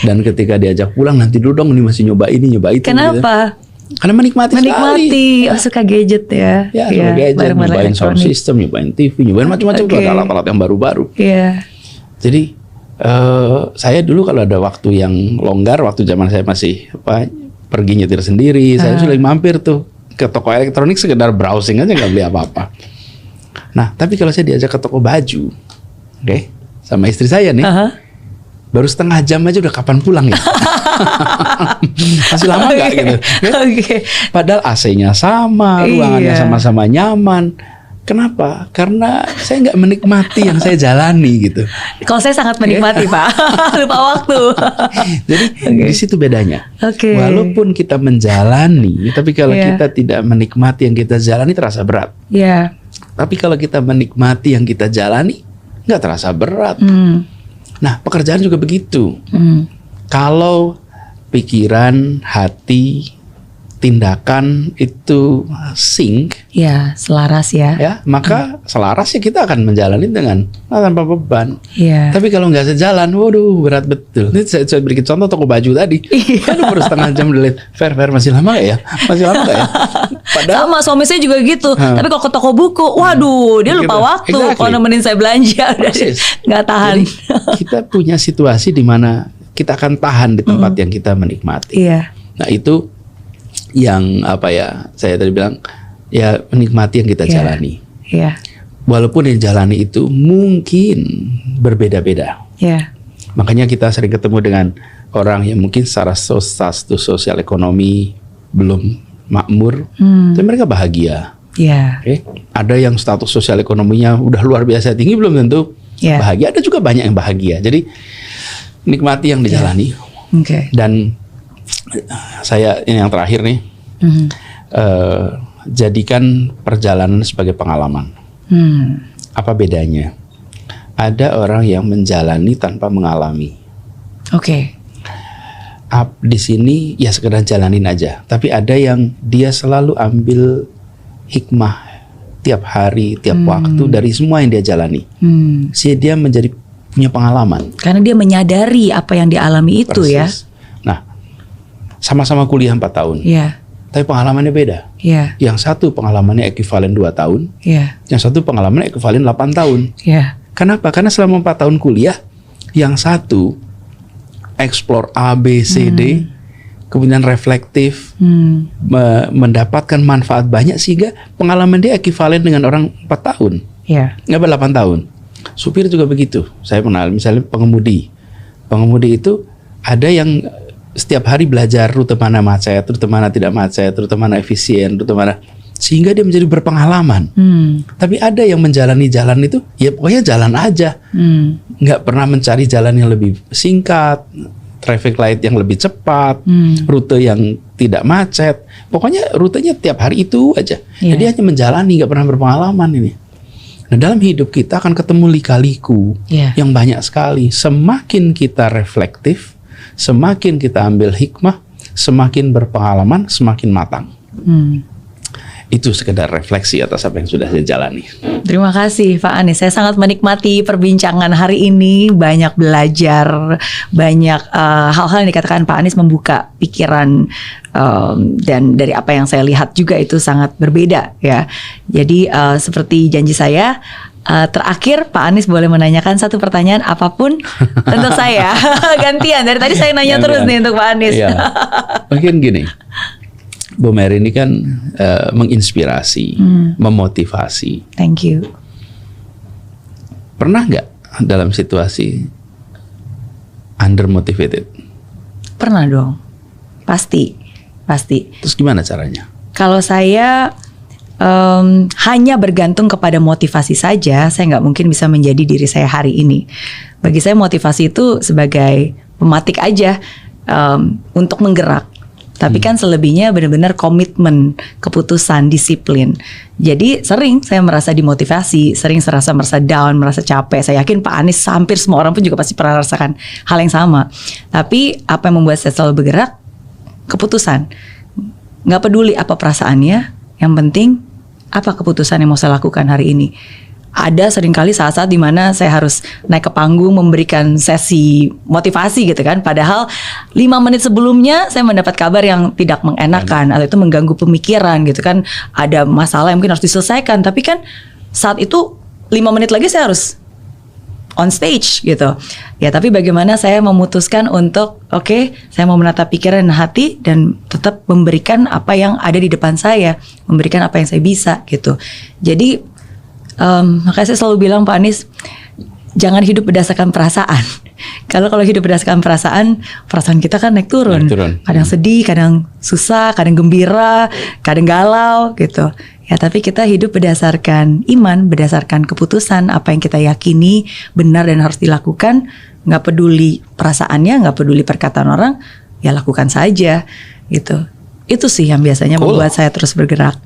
Dan ketika diajak pulang, nanti dulu dong, ini masih nyoba ini, nyoba itu. Kenapa? Gitu. Karena menikmati sekali. Suka gadget ya. Suka gadget, nyobain sound system, nyobain TV, nyobain macam-macam tuh, ada alat-alat yang baru-baru. Jadi saya dulu kalau ada waktu yang longgar, waktu zaman saya masih pergi nyetir sendiri, saya sering mampir tuh ke toko elektronik sekedar browsing aja, nggak beli apa-apa. Nah, tapi kalau saya diajak ke toko baju, sama istri saya nih, baru setengah jam aja udah kapan pulang ya? Masih lama nggak gitu? Padahal AC-nya sama, ruangannya sama-sama nyaman. Kenapa? Karena saya nggak menikmati yang saya jalani gitu. Kalau saya sangat menikmati, Pak. Lupa waktu. Jadi di situ bedanya. Walaupun kita menjalani, tapi kalau kita tidak menikmati yang kita jalani terasa berat. Tapi kalau kita menikmati yang kita jalani, nggak terasa berat. Nah, pekerjaan juga begitu. Kalau pikiran, hati, tindakan itu sync, selaras ya, maka selaras ya kita akan menjalani dengan tanpa beban. Tapi kalau nggak sejalan, waduh berat betul. Ini saya berikan contoh toko baju tadi. Aduh, baru setengah jam dilihat, fair masih lama nggak ya? Masih lama nggak ya? Padahal sama suami saya juga gitu. Tapi kalau ke toko buku, waduh dia lupa waktu. Kalau nemenin saya belanja, udah nggak tahan. Jadi, kita punya situasi di mana kita akan tahan di tempat yang kita menikmati. Nah itu yang saya tadi bilang, ya menikmati yang kita jalani. Walaupun yang jalani itu mungkin berbeda-beda. Makanya kita sering ketemu dengan orang yang mungkin secara status sosial ekonomi belum makmur, tapi mereka bahagia. Ada yang status sosial ekonominya udah luar biasa tinggi, belum tentu bahagia. Ada juga banyak yang bahagia. Jadi nikmati yang dijalani. Dan saya ini yang terakhir nih, jadikan perjalanan sebagai pengalaman. Apa bedanya? Ada orang yang menjalani tanpa mengalami. Di sini ya sekedar jalanin aja. Tapi ada yang dia selalu ambil hikmah tiap hari, tiap waktu dari semua yang dia jalani. Dia menjadi punya pengalaman. Karena dia menyadari apa yang dialami itu. Persis. Nah, sama-sama kuliah 4 tahun. Tapi pengalamannya beda. Iya. Yang satu pengalamannya ekuivalen 2 tahun, Iya. yang satu pengalamannya ekuivalen 8 tahun. Iya. Kenapa? Karena selama 4 tahun kuliah, yang satu explore A, B, C, D, kemudian reflektif, mendapatkan manfaat banyak sehingga pengalaman dia ekuivalen dengan orang 4 tahun, Iya. nggak 8 tahun. Supir juga begitu. Saya pernah, misalnya pengemudi itu ada yang setiap hari belajar rute mana macet, rute mana tidak macet, rute mana efisien, rute mana, sehingga dia menjadi berpengalaman. Tapi ada yang menjalani jalan itu, ya pokoknya jalan aja, nggak pernah mencari jalan yang lebih singkat, traffic light yang lebih cepat, rute yang tidak macet. Pokoknya rutenya tiap hari itu aja. Iya. Jadi hanya menjalani, nggak pernah berpengalaman ini. Nah, dalam hidup kita akan ketemu lika-liku Iya. yang banyak sekali. Semakin kita reflektif, semakin kita ambil hikmah, semakin berpengalaman, semakin matang. Itu sekedar refleksi atas apa yang sudah saya jalani. Terima kasih Pak Anies. Saya sangat menikmati perbincangan hari ini. Banyak belajar, banyak hal-hal yang dikatakan Pak Anies membuka pikiran, dan dari apa yang saya lihat juga itu sangat berbeda ya. Jadi seperti janji saya, terakhir Pak Anies boleh menanyakan satu pertanyaan apapun untuk saya. Gantian. Dari tadi saya nanya terus nih untuk Pak Anies. Iya. Mungkin gini. Bu Mary ini kan menginspirasi, memotivasi. Thank you. Pernah nggak dalam situasi undermotivated? Pernah dong. Pasti. Terus gimana caranya? Kalau saya hanya bergantung kepada motivasi saja, saya nggak mungkin bisa menjadi diri saya hari ini. Bagi saya motivasi itu sebagai pematik aja, untuk menggerak. Tapi kan selebihnya benar-benar komitmen, keputusan, disiplin. Jadi sering saya merasa dimotivasi, sering merasa down, merasa capek. Saya yakin Pak Anies, hampir semua orang pun juga pasti pernah rasakan hal yang sama. Tapi apa yang membuat saya selalu bergerak? Keputusan. Nggak peduli apa perasaannya, yang penting apa keputusan yang mau saya lakukan hari ini. Ada seringkali saat-saat dimana saya harus naik ke panggung memberikan sesi motivasi gitu kan. Padahal 5 menit sebelumnya saya mendapat kabar yang tidak mengenakan atau itu mengganggu pemikiran gitu kan. Ada masalah yang mungkin harus diselesaikan. Tapi kan saat itu 5 menit lagi saya harus on stage gitu. Ya tapi bagaimana saya memutuskan untuk oke, saya mau menata pikiran dan hati dan tetap memberikan apa yang ada di depan saya. Memberikan apa yang saya bisa gitu. Jadi makanya saya selalu bilang Pak Anies, jangan hidup berdasarkan perasaan. Kalau hidup berdasarkan perasaan kita kan naik turun. Kadang sedih, kadang susah, kadang gembira, kadang galau gitu. Ya tapi kita hidup berdasarkan iman, berdasarkan keputusan apa yang kita yakini benar dan harus dilakukan. Nggak peduli perasaannya, nggak peduli perkataan orang, ya lakukan saja gitu. Itu sih yang biasanya membuat saya terus bergerak.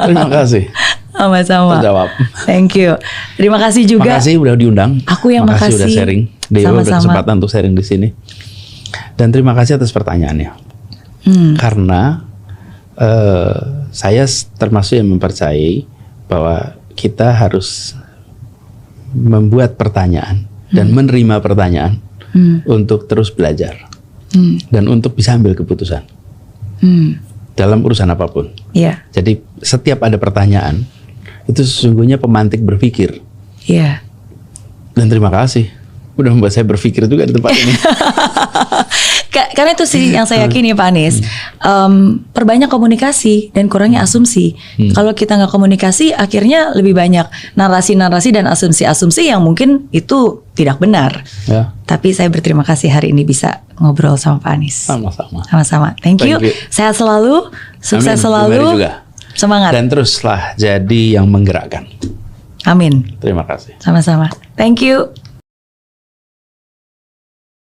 Terima kasih. Sama-sama. Terjawab. Thank you. Terima kasih juga. Makasih udah diundang. Aku yang makasih. Udah sharing. Dewa berkesempatan untuk sharing di sini. Dan terima kasih atas pertanyaannya. Karena saya termasuk yang mempercayai bahwa kita harus membuat pertanyaan dan menerima pertanyaan untuk terus belajar dan untuk bisa ambil keputusan dalam urusan apapun. Iya. Jadi setiap ada pertanyaan itu sesungguhnya pemantik berpikir. Iya. Dan terima kasih udah membuat saya berpikir juga di tempat ini. Karena itu sih yang saya yakini Pak Anies, perbanyak komunikasi dan kurangnya asumsi. Kalau kita nggak komunikasi, akhirnya lebih banyak narasi-narasi dan asumsi-asumsi yang mungkin itu tidak benar. Ya. Tapi saya berterima kasih hari ini bisa ngobrol sama Pak Anies. Sama-sama. Sama-sama. Thank you. Sehat selalu, sukses selalu, juga. Semangat. Dan teruslah jadi yang menggerakkan. Amin. Terima kasih. Sama-sama. Thank you.